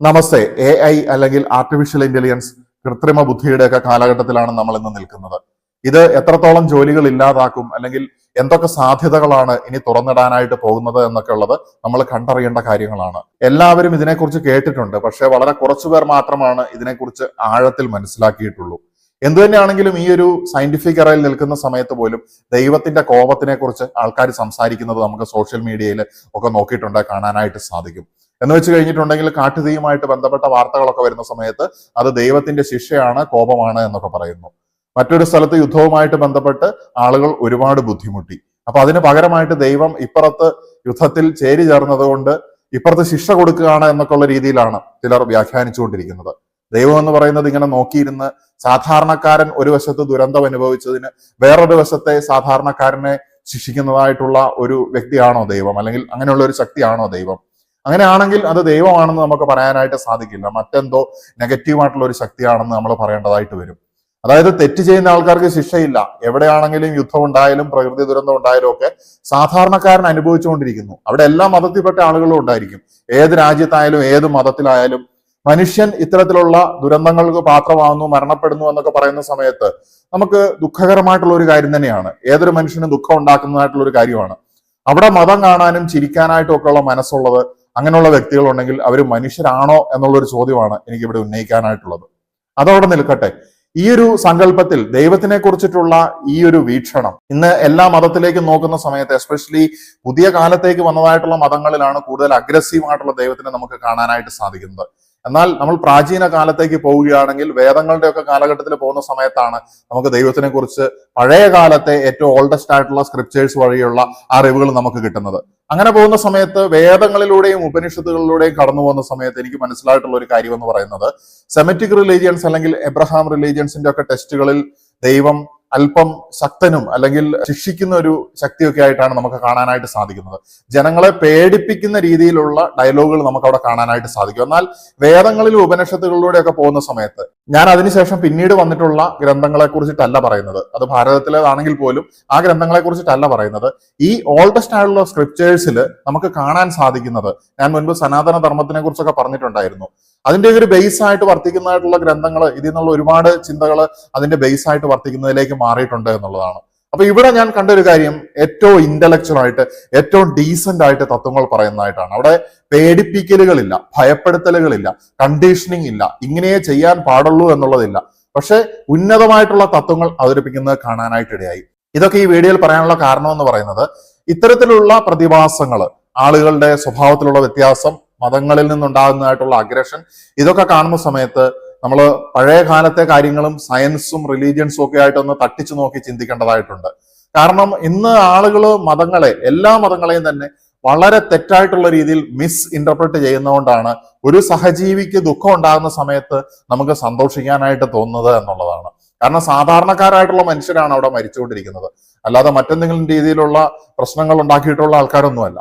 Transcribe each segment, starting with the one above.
നമസ്തേ. AI അല്ലെങ്കിൽ artificial intelligence, കൃത്രിമ ബുദ്ധിയുടെയൊക്കെ കാലഘട്ടത്തിലാണ് നമ്മൾ ഇന്ന് നിൽക്കുന്നത്. ഇത് എത്രത്തോളം ജോലികൾ ഇല്ലാതാക്കും അല്ലെങ്കിൽ എന്തൊക്കെ സാധ്യതകളാണ് ഇനി തുറന്നിടാനായിട്ട് പോകുന്നത് എന്നൊക്കെ ഉള്ളത് നമ്മൾ കണ്ടറിയേണ്ട കാര്യങ്ങളാണ്. എല്ലാവരും ഇതിനെക്കുറിച്ച് കേട്ടിട്ടുണ്ട്, പക്ഷെ വളരെ കുറച്ചുപേർ മാത്രമാണ് ഇതിനെക്കുറിച്ച് ആഴത്തിൽ മനസ്സിലാക്കിയിട്ടുള്ളൂ. എന്തു തന്നെയാണെങ്കിലും ഈ ഒരു സയന്റിഫിക് എറയിൽ നിൽക്കുന്ന സമയത്ത് പോലും ദൈവത്തിന്റെ കോപത്തിനെ കുറിച്ച് ആൾക്കാർ സംസാരിക്കുന്നത് നമുക്ക് സോഷ്യൽ മീഡിയയിൽ ഒക്കെ നോക്കിയിട്ടുണ്ട്, കാണാനായിട്ട് സാധിക്കും. എന്ന് വെച്ച് കഴിഞ്ഞിട്ടുണ്ടെങ്കിൽ കാട്ടുതീയുമായിട്ട് ബന്ധപ്പെട്ട വാർത്തകളൊക്കെ വരുന്ന സമയത്ത് അത് ദൈവത്തിന്റെ ശിക്ഷയാണ്, കോപമാണ് എന്നൊക്കെ പറയുന്നു. മറ്റൊരു സ്ഥലത്ത് യുദ്ധവുമായിട്ട് ബന്ധപ്പെട്ട് ആളുകൾ ഒരുപാട് ബുദ്ധിമുട്ടി. അപ്പൊ അതിന് പകരമായിട്ട് ദൈവം ഇപ്പുറത്ത് യുദ്ധത്തിൽ ചേരി ചേർന്നത് കൊണ്ട് ഇപ്പുറത്ത് ശിക്ഷ കൊടുക്കുകയാണ് എന്നൊക്കെയുള്ള രീതിയിലാണ് ചിലർ വ്യാഖ്യാനിച്ചുകൊണ്ടിരിക്കുന്നത്. ദൈവം എന്ന് പറയുന്നത് ഇങ്ങനെ നോക്കിയിരുന്ന് സാധാരണക്കാരൻ ഒരു വശത്ത് ദുരന്തം അനുഭവിച്ചതിന് വേറൊരു വശത്തെ സാധാരണക്കാരനെ ശിക്ഷിക്കുന്നതായിട്ടുള്ള ഒരു വ്യക്തിയാണോ ദൈവം, അല്ലെങ്കിൽ അങ്ങനെയുള്ള ഒരു ശക്തിയാണോ ദൈവം? അങ്ങനെയാണെങ്കിൽ അത് ദൈവമാണെന്ന് നമുക്ക് പറയാനായിട്ട് സാധിക്കില്ല. മറ്റെന്തോ നെഗറ്റീവായിട്ടുള്ള ഒരു ശക്തിയാണെന്ന് നമ്മൾ പറയേണ്ടതായിട്ട് വരും. അതായത് തെറ്റ് ചെയ്യുന്ന ആൾക്കാർക്ക് ശിക്ഷയില്ല. എവിടെയാണെങ്കിലും യുദ്ധം ഉണ്ടായാലും പ്രകൃതി ദുരന്തം ഉണ്ടായാലും ഒക്കെ സാധാരണക്കാരൻ അനുഭവിച്ചുകൊണ്ടിരിക്കുന്നു. അവിടെ എല്ലാ മതത്തിൽപ്പെട്ട ആളുകളും ഉണ്ടായിരിക്കും. ഏത് രാജ്യത്തായാലും ഏത് മതത്തിലായാലും മനുഷ്യൻ ഇത്തരത്തിലുള്ള ദുരന്തങ്ങൾക്ക് പാത്രമാകുന്നു, മരണപ്പെടുന്നു എന്നൊക്കെ പറയുന്ന സമയത്ത് നമുക്ക് ദുഃഖകരമായിട്ടുള്ള ഒരു കാര്യം തന്നെയാണ്. ഏതൊരു മനുഷ്യനും ദുഃഖം ഉണ്ടാക്കുന്നതായിട്ടുള്ള ഒരു കാര്യമാണ്. അവിടെ മതം കാണാനും ചിരിക്കാനായിട്ടും ഒക്കെ ഉള്ള മനസ്സുള്ളത് അങ്ങനെയുള്ള വ്യക്തികളുണ്ടെങ്കിൽ അവർ മനുഷ്യരാണോ എന്നുള്ളൊരു ചോദ്യമാണ് എനിക്ക് ഇവിടെ ഉന്നയിക്കാനായിട്ടുള്ളത്. അതവിടെ നിൽക്കട്ടെ. ഈ ഒരു സങ്കല്പത്തിൽ ദൈവത്തിനെ കുറിച്ചിട്ടുള്ള ഈ ഒരു വീക്ഷണം ഇന്ന് എല്ലാ മതത്തിലേക്കും നോക്കുന്ന സമയത്ത്, എസ്പെഷ്യലി പുതിയ കാലത്തേക്ക് വന്നതായിട്ടുള്ള മതങ്ങളിലാണ് കൂടുതൽ അഗ്രസീവായിട്ടുള്ള ദൈവത്തിനെ നമുക്ക് കാണാനായിട്ട് സാധിക്കുന്നത്. എന്നാൽ നമ്മൾ പ്രാചീന കാലത്തേക്ക് പോവുകയാണെങ്കിൽ വേദങ്ങളുടെ ഒക്കെ കാലഘട്ടത്തിൽ പോകുന്ന സമയത്താണ് നമുക്ക് ദൈവത്തിനെ കുറിച്ച് പഴയ കാലത്തെ ഏറ്റവും ഓൾഡസ്റ്റ് ആയിട്ടുള്ള സ്ക്രിപ്റ്റേഴ്സ് വഴിയുള്ള അറിവുകൾ നമുക്ക് കിട്ടുന്നത്. അങ്ങനെ പോകുന്ന സമയത്ത് വേദങ്ങളിലൂടെയും ഉപനിഷത്തുകളിലൂടെയും കടന്നു പോകുന്ന സമയത്ത് എനിക്ക് മനസ്സിലായിട്ടുള്ള ഒരു കാര്യം എന്ന് പറയുന്നത്, സെമിറ്റിക് റിലീജിയൻസ് അല്ലെങ്കിൽ എബ്രഹാം റിലീജിയൻസിന്റെ ഒക്കെ ടെസ്റ്റുകളിൽ ദൈവം അല്പം ശക്തനും അല്ലെങ്കിൽ ശിക്ഷിക്കുന്ന ഒരു ശക്തിയൊക്കെ ആയിട്ടാണ് നമുക്ക് കാണാനായിട്ട് സാധിക്കുന്നത്. ജനങ്ങളെ പേടിപ്പിക്കുന്ന രീതിയിലുള്ള ഡയലോഗുകൾ നമുക്ക് അവിടെ കാണാനായിട്ട് സാധിക്കും. എന്നാൽ വേദങ്ങളിലും ഉപനിഷത്തുകളിലൂടെയൊക്കെ പോകുന്ന സമയത്ത്, ഞാൻ അതിനുശേഷം പിന്നീട് വന്നിട്ടുള്ള ഗ്രന്ഥങ്ങളെ കുറിച്ചിട്ടല്ല പറയുന്നത്, അത് ഭാരതത്തിലേതാണെങ്കിൽ പോലും ആ ഗ്രന്ഥങ്ങളെ കുറിച്ചിട്ടല്ല പറയുന്നത്, ഈ ഓൾഡസ്റ്റ് ആയിട്ടുള്ള സ്ക്രിപ്റ്റേഴ്സിൽ നമുക്ക് കാണാൻ സാധിക്കുന്നത്, ഞാൻ മുൻപ് സനാതന ധർമ്മത്തിനെ കുറിച്ചൊക്കെ പറഞ്ഞിട്ടുണ്ടായിരുന്നു, അതിന്റെ ഒരു ബേസ് ആയിട്ട് വർത്തിക്കുന്നതായിട്ടുള്ള ഗ്രന്ഥങ്ങൾ, ഇതിൽ നിന്നുള്ള ഒരുപാട് ചിന്തകൾ അതിന്റെ ബേസ് ആയിട്ട് വർത്തിക്കുന്നതിലേക്ക് മാറിയിട്ടുണ്ട് എന്നുള്ളതാണ്. അപ്പൊ ഇവിടെ ഞാൻ കണ്ട ഒരു കാര്യം, ഏറ്റവും ഇന്റലക്ച്വൽ ആയിട്ട് ഏറ്റവും ഡീസന്റ് ആയിട്ട് തത്വങ്ങൾ പറയുന്നതായിട്ടാണ്. അവിടെ പേടിപ്പിക്കലുകളില്ല, ഭയപ്പെടുത്തലുകളില്ല, കണ്ടീഷനിങ് ഇല്ല, ഇങ്ങനെയേ ചെയ്യാൻ പാടുള്ളൂ എന്നുള്ളതില്ല. പക്ഷെ ഉന്നതമായിട്ടുള്ള തത്വങ്ങൾ അവതരിപ്പിക്കുന്നത് കാണാനായിട്ടിടയായി. ഇതൊക്കെ ഈ വീഡിയോയിൽ പറയാനുള്ള കാരണം എന്ന് പറയുന്നത്, ഇത്തരത്തിലുള്ള പ്രതിഭാസങ്ങൾ, ആളുകളുടെ സ്വഭാവത്തിലുള്ള വ്യത്യാസം, മതങ്ങളിൽ നിന്നുണ്ടാകുന്നതായിട്ടുള്ള അഗ്രഷൻ, ഇതൊക്കെ കാണുന്ന സമയത്ത് നമ്മൾ പഴയ കാലത്തെ കാര്യങ്ങളും സയൻസും റിലീജിയൻസും ഒക്കെ ആയിട്ടൊന്ന് തട്ടിച്ചു നോക്കി ചിന്തിക്കേണ്ടതായിട്ടുണ്ട്. കാരണം ഇന്ന് ആളുകൾ മതങ്ങളെ, എല്ലാ മതങ്ങളെയും തന്നെ വളരെ തെറ്റായിട്ടുള്ള രീതിയിൽ മിസ് ഇന്റർപ്രറ്റ് ചെയ്യുന്നതുകൊണ്ടാണ് ഒരു സഹജീവിക്ക് ദുഃഖം ഉണ്ടാകുന്ന സമയത്ത് നമുക്ക് സന്തോഷിക്കാനായിട്ട് തോന്നുന്നത് എന്നുള്ളതാണ്. കാരണം സാധാരണക്കാരായിട്ടുള്ള മനുഷ്യരാണ് അവിടെ മരിച്ചുകൊണ്ടിരിക്കുന്നത്, അല്ലാതെ മറ്റെന്തെങ്കിലും രീതിയിലുള്ള പ്രശ്നങ്ങൾ ഉണ്ടാക്കിയിട്ടുള്ള ആൾക്കാരൊന്നുമല്ല.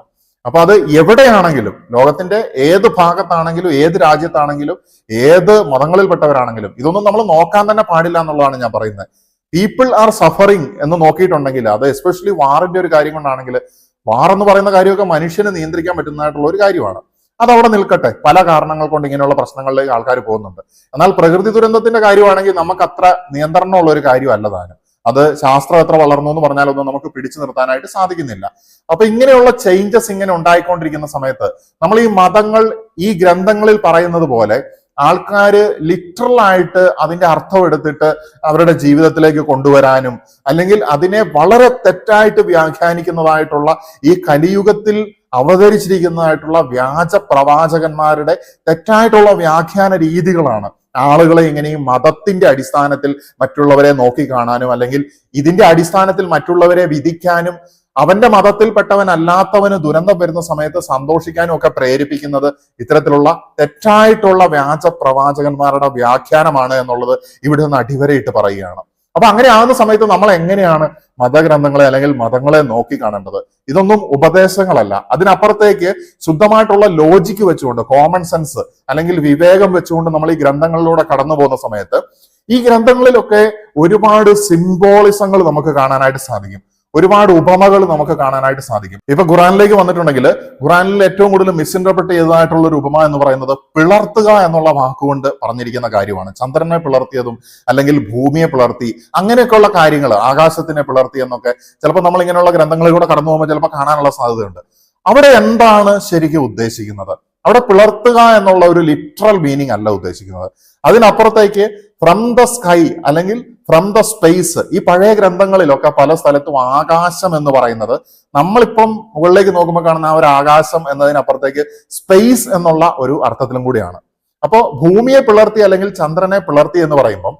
അപ്പൊ അത് എവിടെയാണെങ്കിലും, ലോകത്തിന്റെ ഏത് ഭാഗത്താണെങ്കിലും, ഏത് രാജ്യത്താണെങ്കിലും, ഏത് മതങ്ങളിൽപ്പെട്ടവരാണെങ്കിലും, ഇതൊന്നും നമ്മൾ നോക്കാൻ തന്നെ പാടില്ല എന്നുള്ളതാണ് ഞാൻ പറയുന്നത്. പീപ്പിൾ ആർ സഫറിങ് എന്ന് നോക്കിയിട്ടുണ്ടെങ്കിൽ, അത് എസ്പെഷ്യലി വാറിന്റെ ഒരു കാര്യം കൊണ്ടാണെങ്കിൽ, വാർ എന്ന് പറയുന്ന കാര്യമൊക്കെ മനുഷ്യന് നിയന്ത്രിക്കാൻ പറ്റുന്നതായിട്ടുള്ള ഒരു കാര്യമാണ്. അതവിടെ നിൽക്കട്ടെ, പല കാരണങ്ങൾ കൊണ്ട് ഇങ്ങനെയുള്ള പ്രശ്നങ്ങളിലേക്ക് ആൾക്കാർ പോകുന്നുണ്ട്. എന്നാൽ പ്രകൃതി ദുരന്തത്തിന്റെ കാര്യമാണെങ്കിൽ നമുക്ക് അത്ര നിയന്ത്രണമുള്ള ഒരു കാര്യമല്ല താനും. അത് ശാസ്ത്രം എത്ര വളർന്നു എന്ന് പറഞ്ഞാലൊന്നും നമുക്ക് പിടിച്ചു നിർത്താനായിട്ട് സാധിക്കുന്നില്ല. അപ്പൊ ഇങ്ങനെയുള്ള ചേഞ്ചസ് ഇങ്ങനെ ഉണ്ടായിക്കൊണ്ടിരിക്കുന്ന സമയത്ത് നമ്മൾ ഈ മതങ്ങൾ, ഈ ഗ്രന്ഥങ്ങളിൽ പറയുന്നത് പോലെ ആൾക്കാര് ലിറ്ററൽ ആയിട്ട് അതിന്റെ അർത്ഥം എടുത്തിട്ട് അവരുടെ ജീവിതത്തിലേക്ക് കൊണ്ടുവരാനും, അല്ലെങ്കിൽ അതിനെ വളരെ തെറ്റായിട്ട് വ്യാഖ്യാനിക്കുന്നതായിട്ടുള്ള ഈ കലിയുഗത്തിൽ അവതരിച്ചിരിക്കുന്നതായിട്ടുള്ള വ്യാജ പ്രവാചകന്മാരുടെ തെറ്റായിട്ടുള്ള വ്യാഖ്യാന രീതികളാണ് ആളുകളെ ഇങ്ങനെ ഈ മതത്തിന്റെ അടിസ്ഥാനത്തിൽ മറ്റുള്ളവരെ നോക്കിക്കാണാനും, അല്ലെങ്കിൽ ഇതിന്റെ അടിസ്ഥാനത്തിൽ മറ്റുള്ളവരെ വിധിക്കാനും, അവന്റെ മതത്തിൽപ്പെട്ടവനല്ലാത്തവന് ദുരന്തം വരുന്ന സമയത്ത് സന്തോഷിക്കാനും ഒക്കെ പ്രേരിപ്പിക്കുന്നത് ഇത്തരത്തിലുള്ള തെറ്റായിട്ടുള്ള വ്യാജ പ്രവാചകന്മാരുടെ വ്യാഖ്യാനമാണ് എന്നുള്ളത് ഇവിടെ നിന്ന് അടിവരയിട്ട് പറയുകയാണ്. അപ്പൊ അങ്ങനെ ആകുന്ന സമയത്ത് നമ്മൾ എങ്ങനെയാണ് മതഗ്രന്ഥങ്ങളെ അല്ലെങ്കിൽ മതങ്ങളെ നോക്കി കാണേണ്ടത്? ഇതൊന്നും ഉപദേശങ്ങളല്ല. അതിനപ്പുറത്തേക്ക് ശുദ്ധമായിട്ടുള്ള ലോജിക്ക് വെച്ചുകൊണ്ട്, കോമൺ സെൻസ് അല്ലെങ്കിൽ വിവേകം വെച്ചുകൊണ്ട് നമ്മൾ ഈ ഗ്രന്ഥങ്ങളിലൂടെ കടന്നു പോകുന്ന സമയത്ത് ഈ ഗ്രന്ഥങ്ങളിലൊക്കെ ഒരുപാട് സിംബോളിസങ്ങൾ നമുക്ക് കാണാനായിട്ട് സാധിക്കും. ഒരുപാട് ഉപമകൾ നമുക്ക് കാണാനായിട്ട് സാധിക്കും. ഇപ്പൊ ഖുറാനിലേക്ക് വന്നിട്ടുണ്ടെങ്കിൽ ഖുറാനിൽ ഏറ്റവും കൂടുതൽ മിസ്ഇന്റർപ്രറ്റ് ചെയ്തതായിട്ടുള്ള ഒരു ഉപമ എന്ന് പറയുന്നത് പിളർത്തുക എന്നുള്ള വാക്കുകൊണ്ട് പറഞ്ഞിരിക്കുന്ന കാര്യമാണ്. ചന്ദ്രനെ പിളർത്തിയതും അല്ലെങ്കിൽ ഭൂമിയെ പിളർത്തി അങ്ങനെയൊക്കെയുള്ള കാര്യങ്ങൾ, ആകാശത്തിനെ പിളർത്തി എന്നൊക്കെ ചിലപ്പോൾ നമ്മൾ ഇങ്ങനെയുള്ള ഗ്രന്ഥങ്ങളിലൂടെ കടന്നു പോകുമ്പോൾ ചിലപ്പോൾ കാണാനുള്ള സാധ്യതയുണ്ട്. അവിടെ എന്താണ് ശരിക്കും ഉദ്ദേശിക്കുന്നത്? അവിടെ പിളർത്തുക എന്നുള്ള ഒരു ലിറ്ററൽ മീനിങ് അല്ല ഉദ്ദേശിക്കുന്നത്. അതിനപ്പുറത്തേക്ക് ഫ്രം ദ സ്കൈ അല്ലെങ്കിൽ ഫ്രം ദ സ്പേസ്, ഈ പഴയ ഗ്രന്ഥങ്ങളിലൊക്കെ പല സ്ഥലത്തും ആകാശം എന്ന് പറയുന്നത് നമ്മളിപ്പം മുകളിലേക്ക് നോക്കുമ്പോൾ കാണുന്ന ആ ഒരു ആകാശം എന്നതിനപ്പുറത്തേക്ക് സ്പേസ് എന്നുള്ള ഒരു അർത്ഥത്തിലും കൂടിയാണ്. അപ്പോൾ ഭൂമിയെ പിളർത്തി അല്ലെങ്കിൽ ചന്ദ്രനെ പിളർത്തി എന്ന് പറയുമ്പോൾ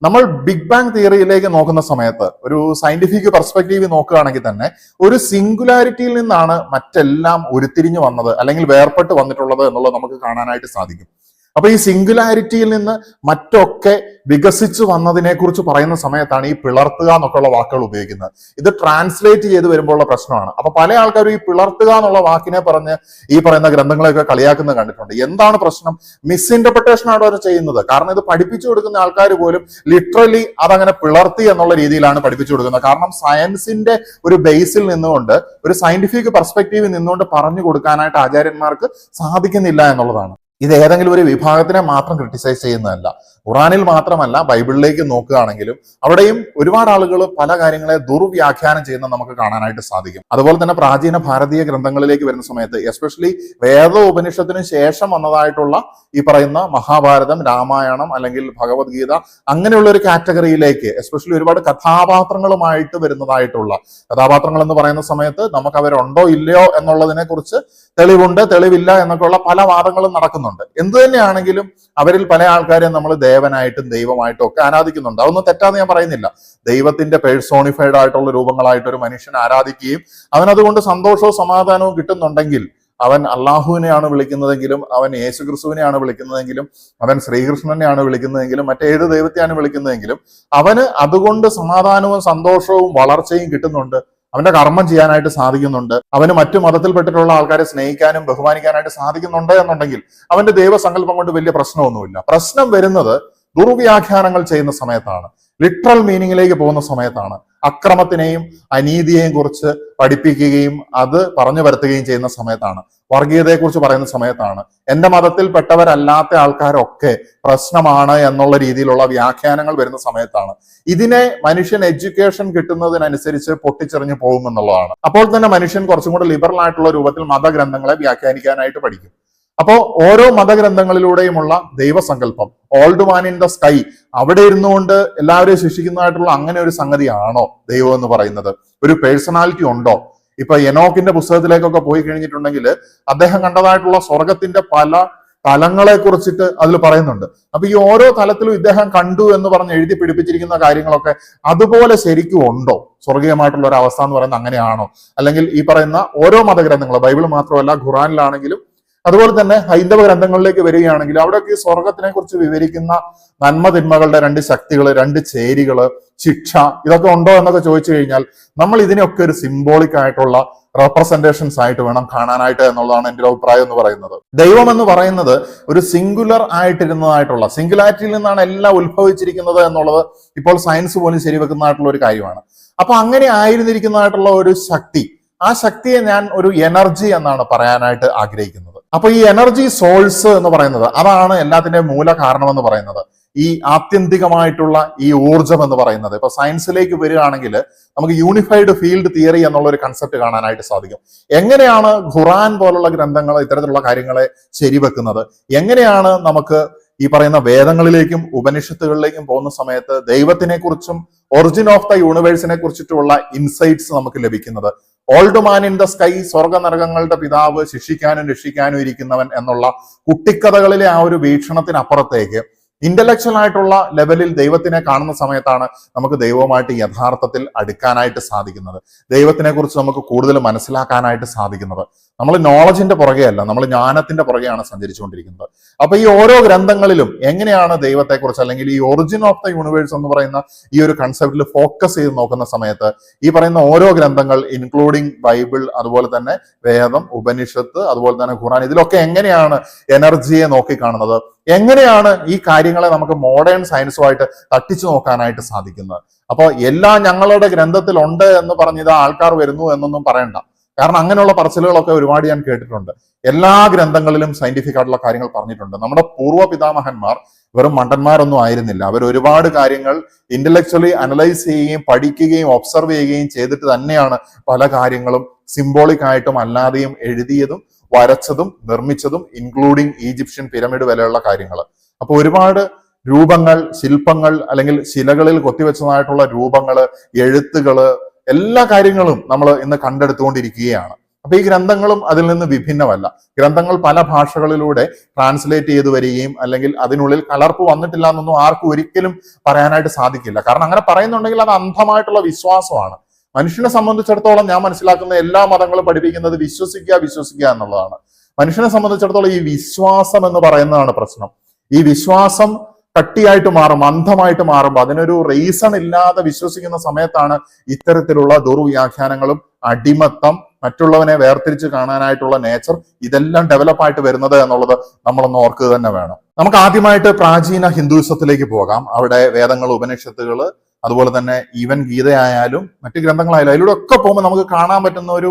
നമ്മൾ ബിഗ് ബാങ് തിയറിയിലേക്ക് നോക്കുന്ന സമയത്ത്, ഒരു സയന്റിഫിക് പെർസ്പെക്റ്റീവ് നോക്കുകയാണെങ്കിൽ തന്നെ ഒരു സിംഗുലാരിറ്റിയിൽ നിന്നാണ് മറ്റെല്ലാം ഉരുത്തിരിഞ്ഞു വന്നത് അല്ലെങ്കിൽ വേർപെട്ട് വന്നിട്ടുള്ളത് എന്നുള്ളത് നമുക്ക് കാണാനായിട്ട് സാധിക്കും. അപ്പൊ ഈ സിംഗുലാരിറ്റിയിൽ നിന്ന് മറ്റൊക്കെ വികസിച്ചു വന്നതിനെ കുറിച്ച് പറയുന്ന സമയത്താണ് ഈ പിളർത്തുക എന്നൊക്കെയുള്ള വാക്കുകൾ ഉപയോഗിക്കുന്നത്. ഇത് ട്രാൻസ്ലേറ്റ് ചെയ്ത് വരുമ്പോഴുള്ള പ്രശ്നമാണ്. അപ്പൊ പല ആൾക്കാരും ഈ പിളർത്തുക എന്നുള്ള വാക്കിനെ പറഞ്ഞ് ഈ പറയുന്ന ഗ്രന്ഥങ്ങളെയൊക്കെ കളിയാക്കുന്നത് കണ്ടിട്ടുണ്ട്. എന്താണ് പ്രശ്നം? മിസ്ഇന്റർപ്രിട്ടേഷൻ ആണ് അവർ ചെയ്യുന്നത്. കാരണം ഇത് പഠിപ്പിച്ചു കൊടുക്കുന്ന ആൾക്കാർ പോലും ലിറ്ററലി അതങ്ങനെ പിളർത്തി എന്നുള്ള രീതിയിലാണ് പഠിപ്പിച്ചു കൊടുക്കുന്നത്. കാരണം സയൻസിന്റെ ഒരു ബേസിൽ നിന്നുകൊണ്ട്, ഒരു സയന്റിഫിക് പെർസ്പെക്റ്റീവിൽ നിന്നുകൊണ്ട് പറഞ്ഞു കൊടുക്കാനായിട്ട് ആചാര്യന്മാർക്ക് സാധിക്കുന്നില്ല എന്നുള്ളതാണ്. ഇത് ഏതെങ്കിലും ഒരു വിഭാഗത്തിനെ മാത്രം ക്രിട്ടിസൈസ് ചെയ്യുന്നതല്ല. ഖുറാനിൽ മാത്രമല്ല, ബൈബിളിലേക്ക് നോക്കുകയാണെങ്കിലും അവിടെയും ഒരുപാട് ആളുകൾ പല കാര്യങ്ങളെ ദുർവ്യാഖ്യാനം ചെയ്യുന്ന നമുക്ക് കാണാനായിട്ട് സാധിക്കും. അതുപോലെ തന്നെ പ്രാചീന ഭാരതീയ ഗ്രന്ഥങ്ങളിലേക്ക് വരുന്ന സമയത്ത്, എസ്പെഷ്യലി വേദ ഉപനിഷത്തിന് ശേഷം വന്നതായിട്ടുള്ള ഈ പറയുന്ന മഹാഭാരതം, രാമായണം അല്ലെങ്കിൽ ഭഗവത്ഗീത, അങ്ങനെയുള്ള ഒരു കാറ്റഗറിയിലേക്ക് എസ്പെഷ്യലി ഒരുപാട് കഥാപാത്രങ്ങളുമായിട്ട് വരുന്നതായിട്ടുള്ള കഥാപാത്രങ്ങൾ എന്ന് പറയുന്ന സമയത്ത് നമുക്ക് അവരുണ്ടോ ഇല്ലയോ എന്നുള്ളതിനെ കുറിച്ച് തെളിവുണ്ട്, തെളിവില്ല എന്നൊക്കെയുള്ള പല വാദങ്ങളും നടക്കുന്നുണ്ട്. എന്തു തന്നെയാണെങ്കിലും അവരിൽ പല ആൾക്കാരെ നമ്മൾ ദേവനായിട്ടും ദൈവമായിട്ടും ഒക്കെ ആരാധിക്കുന്നുണ്ട്. അതൊന്നും തെറ്റാന്ന് ഞാൻ പറയുന്നില്ല. ദൈവത്തിന്റെ പേഴ്സോണിഫൈഡ് ആയിട്ടുള്ള രൂപങ്ങളായിട്ട് ഒരു മനുഷ്യൻ ആരാധിക്കുകയും അവനതുകൊണ്ട് സന്തോഷവും സമാധാനവും കിട്ടുന്നുണ്ടെങ്കിൽ, അവൻ അള്ളാഹുവിനെയാണ് വിളിക്കുന്നതെങ്കിലും, അവൻ യേശുക്രിസ്തുവിനെയാണ് വിളിക്കുന്നതെങ്കിലും, അവൻ ശ്രീകൃഷ്ണനെയാണ് വിളിക്കുന്നതെങ്കിലും, മറ്റേത് ദൈവത്തെയാണ് വിളിക്കുന്നതെങ്കിലും, അവന് അതുകൊണ്ട് സമാധാനവും സന്തോഷവും വളർച്ചയും കിട്ടുന്നുണ്ട്. അവന്റെ കർമ്മം ചെയ്യാനായിട്ട് സാധിക്കുന്നുണ്ട്. അവന് മറ്റു മതത്തിൽപ്പെട്ടിട്ടുള്ള ആൾക്കാരെ സ്നേഹിക്കാനും ബഹുമാനിക്കാനായിട്ട് സാധിക്കുന്നുണ്ട് എന്നുണ്ടെങ്കിൽ അവന്റെ ദൈവസങ്കല്പം കൊണ്ട് വലിയ പ്രശ്നമൊന്നുമില്ല. പ്രശ്നം വരുന്നത് ദുർവ്യാഖ്യാനങ്ങൾ ചെയ്യുന്ന സമയത്താണ്, ലിറ്ററൽ മീനിങ്ങിലേക്ക് പോകുന്ന സമയത്താണ്, അക്രമത്തിനെയും അനീതിയെയും കുറിച്ച് പഠിപ്പിക്കുകയും അത് പറഞ്ഞു വരുത്തുകയും ചെയ്യുന്ന സമയത്താണ്, വർഗീയതയെക്കുറിച്ച് പറയുന്ന സമയത്താണ്, എന്റെ മതത്തിൽപ്പെട്ടവരല്ലാത്ത ആൾക്കാരൊക്കെ പ്രശ്നമാണ് എന്നുള്ള രീതിയിലുള്ള വ്യാഖ്യാനങ്ങൾ വരുന്ന സമയത്താണ്. ഇതിനെ മനുഷ്യൻ എഡ്യൂക്കേഷൻ കിട്ടുന്നതിനനുസരിച്ച് പൊട്ടിച്ചെറിഞ്ഞു പോകുമെന്നുള്ളതാണ്. അപ്പോൾ തന്നെ മനുഷ്യൻ കുറച്ചും കൂടെ ലിബറൽ ആയിട്ടുള്ള രൂപത്തിൽ മതഗ്രന്ഥങ്ങളെ വ്യാഖ്യാനിക്കാനായിട്ട് പഠിക്കും. അപ്പോ ഓരോ മതഗ്രന്ഥങ്ങളിലൂടെയുമുള്ള ദൈവസങ്കല്പം, old man in the sky, അവിടെ ഇരുന്നുകൊണ്ട് എല്ലാവരെയും ശിക്ഷിക്കുന്നതായിട്ടുള്ള അങ്ങനെ ഒരു സംഗതിയാണോ ദൈവം എന്ന് പറയുന്നത്? ഒരു പേഴ്സണാലിറ്റി ഉണ്ടോ? ഇപ്പൊ എനോക്കിന്റെ പുസ്തകത്തിലേക്കൊക്കെ പോയി കഴിഞ്ഞിട്ടുണ്ടെങ്കിൽ അദ്ദേഹം കണ്ടതായിട്ടുള്ള സ്വർഗത്തിന്റെ പല തലങ്ങളെ കുറിച്ചിട്ട് അതിൽ പറയുന്നുണ്ട്. അപ്പൊ ഈ ഓരോ തലത്തിലും ഇദ്ദേഹം കണ്ടു എന്ന് പറഞ്ഞ് എഴുതി പിടിപ്പിച്ചിരിക്കുന്ന കാര്യങ്ങളൊക്കെ അതുപോലെ ശരിക്കും ഉണ്ടോ? സ്വർഗീയമായിട്ടുള്ള ഒരു അവസ്ഥ എന്ന് പറയുന്നത് അങ്ങനെയാണോ? അല്ലെങ്കിൽ ഈ പറയുന്ന ഓരോ മതഗ്രന്ഥങ്ങൾ, ബൈബിൾ മാത്രമല്ല ഖുറാനിലാണെങ്കിലും അതുപോലെ തന്നെ ഹൈന്ദവ ഗ്രന്ഥങ്ങളിലേക്ക് വരികയാണെങ്കിൽ അവിടെയൊക്കെ ഈ സ്വർഗത്തിനെ കുറിച്ച് വിവരിക്കുന്ന നന്മ തിന്മകളുടെ രണ്ട് ശക്തികള്, രണ്ട് ചേരികള്, ശിക്ഷ, ഇതൊക്കെ ഉണ്ടോ എന്നൊക്കെ ചോദിച്ചു കഴിഞ്ഞാൽ നമ്മൾ ഇതിനെയൊക്കെ ഒരു സിംബോളിക് ആയിട്ടുള്ള റെപ്രസെന്റേഷൻസ് ആയിട്ട് വേണം കാണാനായിട്ട് എന്നുള്ളതാണ് എൻ്റെ അഭിപ്രായം എന്ന് പറയുന്നത്. ദൈവം എന്ന് പറയുന്നത് ഒരു സിംഗുലർ ആയിട്ടിരുന്നതായിട്ടുള്ള, സിംഗുലാരിറ്റിയിൽ നിന്നാണ് എല്ലാം ഉത്ഭവിച്ചിരിക്കുന്നത് എന്നുള്ളത് ഇപ്പോൾ സയൻസ് പോലും ശരിവെക്കുന്നതായിട്ടുള്ള ഒരു കാര്യമാണ്. അപ്പൊ അങ്ങനെ ആയിരുന്നിരിക്കുന്നതായിട്ടുള്ള ഒരു ശക്തി, ആ ശക്തിയെ ഞാൻ ഒരു എനർജി എന്നാണ് പറയാനായിട്ട് ആഗ്രഹിക്കുന്നത്. അപ്പൊ ഈ എനർജി സോഴ്സ് എന്ന് പറയുന്നത് അതാണ് എല്ലാത്തിന്റെയും മൂല കാരണം എന്ന് പറയുന്നത്. ഈ ആത്യന്തികമായിട്ടുള്ള ഈ ഊർജം എന്ന് പറയുന്നത്, ഇപ്പൊ സയൻസിലേക്ക് വരികയാണെങ്കിൽ നമുക്ക് യൂണിഫൈഡ് ഫീൽഡ് തിയറി എന്നുള്ള ഒരു കൺസെപ്റ്റ് കാണാനായിട്ട് സാധിക്കും. എങ്ങനെയാണ് ഖുറാൻ പോലുള്ള ഗ്രന്ഥങ്ങൾ ഇത്തരത്തിലുള്ള കാര്യങ്ങളെ ശരിവെക്കുന്നത്? എങ്ങനെയാണ് നമുക്ക് ഈ പറയുന്ന വേദങ്ങളിലേക്കും ഉപനിഷത്തുകളിലേക്കും പോകുന്ന സമയത്ത് ദൈവത്തിനെ കുറിച്ചും ഒറിജിൻ ഓഫ് ദ യൂണിവേഴ്സിനെ കുറിച്ചിട്ടുള്ള ഇൻസൈറ്റ്സ് നമുക്ക് ലഭിക്കുന്നത്? Old man in the sky, സ്വർഗ നരകങ്ങളുടെ പിതാവ്, ശിക്ഷിക്കാനും രക്ഷിക്കാനും ഇരിക്കുന്നവൻ എന്നുള്ള കുട്ടിക്കഥകളിലെ ആ ഒരു വീക്ഷണത്തിനപ്പുറത്തേക്ക് ഇന്റലക്ച്വൽ ആയിട്ടുള്ള ലെവലിൽ ദൈവത്തിനെ കാണുന്ന സമയത്താണ് നമുക്ക് ദൈവവുമായിട്ട് യഥാർത്ഥത്തിൽ അടുക്കാനായിട്ട് സാധിക്കുന്നത്. ദൈവത്തിനെ കുറിച്ച് നമുക്ക് കൂടുതൽ മനസ്സിലാക്കാനായിട്ട് സാധിക്കുന്നത്. നമ്മൾ നോളജിന്റെ പുറകെയല്ല, നമ്മൾ ജ്ഞാനത്തിന്റെ പുറകെയാണ് സഞ്ചരിച്ചുകൊണ്ടിരിക്കുന്നത്. അപ്പൊ ഈ ഓരോ ഗ്രന്ഥങ്ങളിലും എങ്ങനെയാണ് ദൈവത്തെക്കുറിച്ച് അല്ലെങ്കിൽ ഈ ഒറിജിൻ ഓഫ് ദ യൂണിവേഴ്സ് എന്ന് പറയുന്ന ഈ ഒരു കൺസെപ്റ്റിൽ ഫോക്കസ് ചെയ്ത് നോക്കുന്ന സമയത്ത് ഈ പറയുന്ന ഓരോ ഗ്രന്ഥങ്ങൾ, ഇൻക്ലൂഡിങ് ബൈബിൾ, അതുപോലെ തന്നെ വേദം, ഉപനിഷത്ത്, അതുപോലെ തന്നെ ഖുറാൻ, ഇതിലൊക്കെ എങ്ങനെയാണ് എനർജിയെ നോക്കിക്കാണുന്നത്? എങ്ങനെയാണ് ഈ കാര്യങ്ങളെ നമുക്ക് മോഡേൺ സയൻസുമായിട്ട് തട്ടിച്ചു നോക്കാനായിട്ട് സാധിക്കുന്നത്? അപ്പോൾ എല്ലാം ഞങ്ങളുടെ ഗ്രന്ഥത്തിൽ ഉണ്ട് എന്ന് പറഞ്ഞ് ഇത് ആൾക്കാർ വരുന്നു എന്നൊന്നും പറയണ്ട. കാരണം അങ്ങനെയുള്ള പറച്ചിലുകളൊക്കെ ഒരുപാട് ഞാൻ കേട്ടിട്ടുണ്ട്. എല്ലാ ഗ്രന്ഥങ്ങളിലും സയന്റിഫിക് ആയിട്ടുള്ള കാര്യങ്ങൾ പറഞ്ഞിട്ടുണ്ട്. നമ്മുടെ പൂർവ്വ പിതാമഹന്മാർ വെറും മണ്ടന്മാരൊന്നും ആയിരുന്നില്ല. അവർ ഒരുപാട് കാര്യങ്ങൾ ഇന്റലക്ച്വലി അനലൈസ് ചെയ്യുകയും പഠിക്കുകയും ഒബ്സർവ് ചെയ്യുകയും ചെയ്തിട്ട് തന്നെയാണ് പല കാര്യങ്ങളും സിംബോളിക് ആയിട്ടും അല്ലാതെയും എഴുതിയതും വരച്ചതും നിർമ്മിച്ചതും, ഇൻക്ലൂഡിങ് ഈജിപ്ഷ്യൻ പിരമിഡ് വരെയുള്ള കാര്യങ്ങൾ. അപ്പൊ ഒരുപാട് രൂപങ്ങൾ, ശില്പങ്ങൾ അല്ലെങ്കിൽ ശിലകളിൽ കൊത്തിവെച്ചതായിട്ടുള്ള രൂപങ്ങള്, എഴുത്തുകള്, എല്ലാ കാര്യങ്ങളും നമ്മൾ ഇന്ന് കണ്ടെടുത്തുകൊണ്ടിരിക്കുകയാണ്. അപ്പൊ ഈ ഗ്രന്ഥങ്ങളും അതിൽ നിന്ന് വിഭിന്നമല്ല. ഗ്രന്ഥങ്ങൾ പല ഭാഷകളിലൂടെ ട്രാൻസ്ലേറ്റ് ചെയ്തു വരികയും അല്ലെങ്കിൽ അതിനുള്ളിൽ കലർപ്പ് വന്നിട്ടില്ല എന്നൊന്നും ആർക്കും ഒരിക്കലും പറയാനായിട്ട് സാധിക്കില്ല. കാരണം അങ്ങനെ പറയുന്നുണ്ടെങ്കിൽ അത് അന്ധമായിട്ടുള്ള വിശ്വാസമാണ്. മനുഷ്യനെ സംബന്ധിച്ചിടത്തോളം ഞാൻ മനസ്സിലാക്കുന്ന എല്ലാ മതങ്ങളും പഠിപ്പിക്കുന്നത് വിശ്വസിക്കുക എന്നുള്ളതാണ്. മനുഷ്യനെ സംബന്ധിച്ചിടത്തോളം ഈ വിശ്വാസം എന്ന് പറയുന്നതാണ് പ്രശ്നം. ഈ വിശ്വാസം കട്ടിയായിട്ട് മാറും, അന്ധമായിട്ട് മാറുമ്പോൾ അതിനൊരു റീസൺ ഇല്ലാതെ വിശ്വസിക്കുന്ന സമയത്താണ് ഇത്തരത്തിലുള്ള ദുർവ്യാഖ്യാനങ്ങളും അടിമത്തം, മറ്റുള്ളവനെ വേർതിരിച്ച് കാണാനായിട്ടുള്ള നേച്ചർ, ഇതെല്ലാം ഡെവലപ്പായിട്ട് വരുന്നത് എന്നുള്ളത് നമ്മളൊന്ന് ഓർക്കുക തന്നെ വേണം. നമുക്ക് ആദ്യമായിട്ട് പ്രാചീന ഹിന്ദുയിസത്തിലേക്ക് പോകാം. അവിടെ വേദങ്ങൾ, ഉപനിഷത്തുകൾ, അതുപോലെ തന്നെ ഈവൻ ഗീതയായാലും മറ്റു ഗ്രന്ഥങ്ങളായാലും അതിലൂടെ ഒക്കെ പോകുമ്പോൾ നമുക്ക് കാണാൻ പറ്റുന്ന ഒരു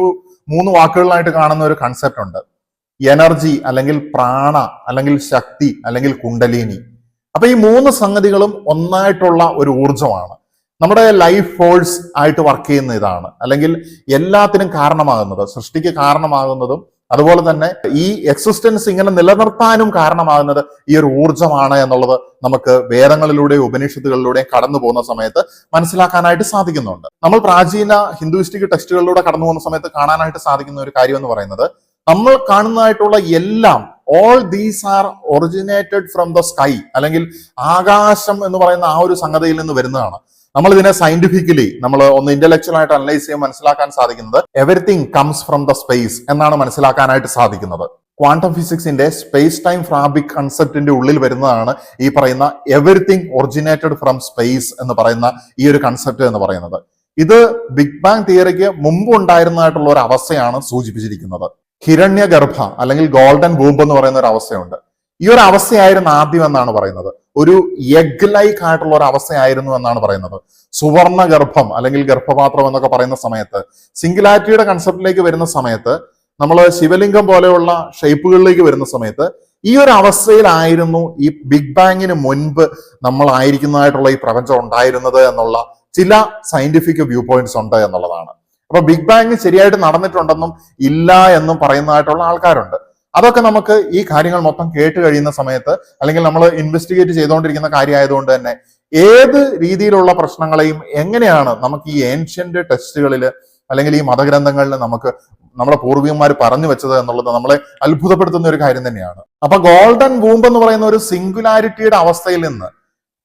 3 വാക്കുകളിലായിട്ട് കാണുന്ന ഒരു കൺസെപ്റ്റ് ഉണ്ട്. എനർജി അല്ലെങ്കിൽ പ്രാണ അല്ലെങ്കിൽ ശക്തി അല്ലെങ്കിൽ കുണ്ടലിനി. അപ്പൊ ഈ 3 സംഗതികളും ഒന്നായിട്ടുള്ള ഒരു ഊർജമാണ്. നമ്മുടെ ലൈഫ് ഫോഴ്സ് ആയിട്ട് വർക്ക് ചെയ്യുന്ന ഇതാണ്. അല്ലെങ്കിൽ എല്ലാത്തിനും കാരണമാകുന്നത്, സൃഷ്ടിക്ക് കാരണമാകുന്നതും അതുപോലെ തന്നെ ഈ എക്സിസ്റ്റൻസ് ഇങ്ങനെ നിലനിർത്താനും കാരണമാകുന്നത് ഈ ഒരു ഊർജമാണ് എന്നുള്ളത് നമുക്ക് വേദങ്ങളിലൂടെയും ഉപനിഷത്തുകളിലൂടെയും കടന്നു പോകുന്ന സമയത്ത് മനസ്സിലാക്കാനായിട്ട് സാധിക്കുന്നുണ്ട്. നമ്മൾ പ്രാചീന ഹിന്ദുയിസ്റ്റിക് ടെക്സ്റ്റുകളിലൂടെ കടന്നു പോകുന്ന സമയത്ത് കാണാനായിട്ട് സാധിക്കുന്ന ഒരു കാര്യം എന്ന് പറയുന്നത്, നമ്മൾ കാണുന്നതായിട്ടുള്ള എല്ലാം, all these are originated from the sky, അല്ലെങ്കിൽ ആകാശം എന്ന് പറയുന്ന ആ ഒരു സംഗതിയിൽ നിന്ന് വരുന്നതാണ്. നമ്മൾ ഇതിനെ സയന്റിഫിക്കലി നമ്മൾ ഒന്ന് ഇന്റലക്ച്വൽ ആയിട്ട് അനലൈസ് ചെയ്യാൻ മനസ്സിലാക്കാൻ സാധിക്കുന്നത് everything comes from the space എന്നാണ് മനസ്സിലാക്കാനായിട്ട് സാധിക്കുന്നത്. ക്വാണ്ടം ഫിസിക്സിന്റെ സ്പേസ് ടൈം ഫാബ്രിക് കൺസെപ്റ്റിന്റെ ഉള്ളിൽ വരുന്നതാണ് ഈ പറയുന്ന എവറിത്തിങ് ഒറിജിനേറ്റഡ് ഫ്രം സ്പേസ് എന്ന് പറയുന്ന ഈ ഒരു കൺസെപ്റ്റ് എന്ന് പറയുന്നത്. ഇത് ബിഗ് ബാങ് തിയറിക്ക് മുമ്പ് ഉണ്ടായിരുന്നതായിട്ടുള്ള ഒരു അവസ്ഥയാണ് സൂചിപ്പിച്ചിരിക്കുന്നത്. ഹിരണ്യഗർഭ അല്ലെങ്കിൽ ഗോൾഡൻ വൂംബ് എന്ന് പറയുന്ന ഒരു അവസ്ഥയുണ്ട്. ഈ ഒരു അവസ്ഥയായിരുന്നു ആദ്യം എന്നാണ് പറയുന്നത്. ഒരു എഗ് ലൈക്ക് ആയിട്ടുള്ള ഒരു അവസ്ഥയായിരുന്നു എന്നാണ് പറയുന്നത്. സുവർണ ഗർഭം അല്ലെങ്കിൽ ഗർഭപാത്രം എന്നൊക്കെ പറയുന്ന സമയത്ത്, സിംഗുലാരിറ്റിയുടെ കൺസെപ്റ്റിലേക്ക് വരുന്ന സമയത്ത്, നമ്മൾ ശിവലിംഗം പോലെയുള്ള ഷേപ്പുകളിലേക്ക് വരുന്ന സമയത്ത് ഈ ഒരു അവസ്ഥയിലായിരുന്നു ഈ ബിഗ് ബാങ്ങിന് മുൻപ് നമ്മളായിരിക്കുന്നതായിട്ടുള്ള ഈ പ്രപഞ്ചം ഉണ്ടായിരുന്നത് എന്നുള്ള ചില സയന്റിഫിക് വ്യൂ പോയിന്റ്സ് ഉണ്ട് എന്നുള്ളതാണ്. അപ്പൊ ബിഗ് ബാങ് ശരിയായിട്ട് നടന്നിട്ടുണ്ടെന്നും ഇല്ല എന്നും പറയുന്നതായിട്ടുള്ള ആൾക്കാരുണ്ട്. അതൊക്കെ നമുക്ക് ഈ കാര്യങ്ങൾ മൊത്തം കേട്ട് കഴിയുന്ന സമയത്ത്, അല്ലെങ്കിൽ നമ്മൾ ഇൻവെസ്റ്റിഗേറ്റ് ചെയ്തുകൊണ്ടിരിക്കുന്ന കാര്യമായതുകൊണ്ട് തന്നെ ഏത് രീതിയിലുള്ള പ്രശ്നങ്ങളെയും എങ്ങനെയാണ് നമുക്ക് ഈ ഏൻഷ്യന്റ് ടെക്സ്റ്റുകളിൽ അല്ലെങ്കിൽ ഈ മതഗ്രന്ഥങ്ങളിൽ നമുക്ക് നമ്മുടെ പൂർവികന്മാർ പറഞ്ഞു വെച്ചത് എന്നുള്ളത് നമ്മളെ അത്ഭുതപ്പെടുത്തുന്ന ഒരു കാര്യം തന്നെയാണ്. അപ്പൊ ഗോൾഡൻ വൂംബ് എന്ന് പറയുന്ന ഒരു സിംഗുലാരിറ്റിയുടെ അവസ്ഥയിൽ നിന്ന്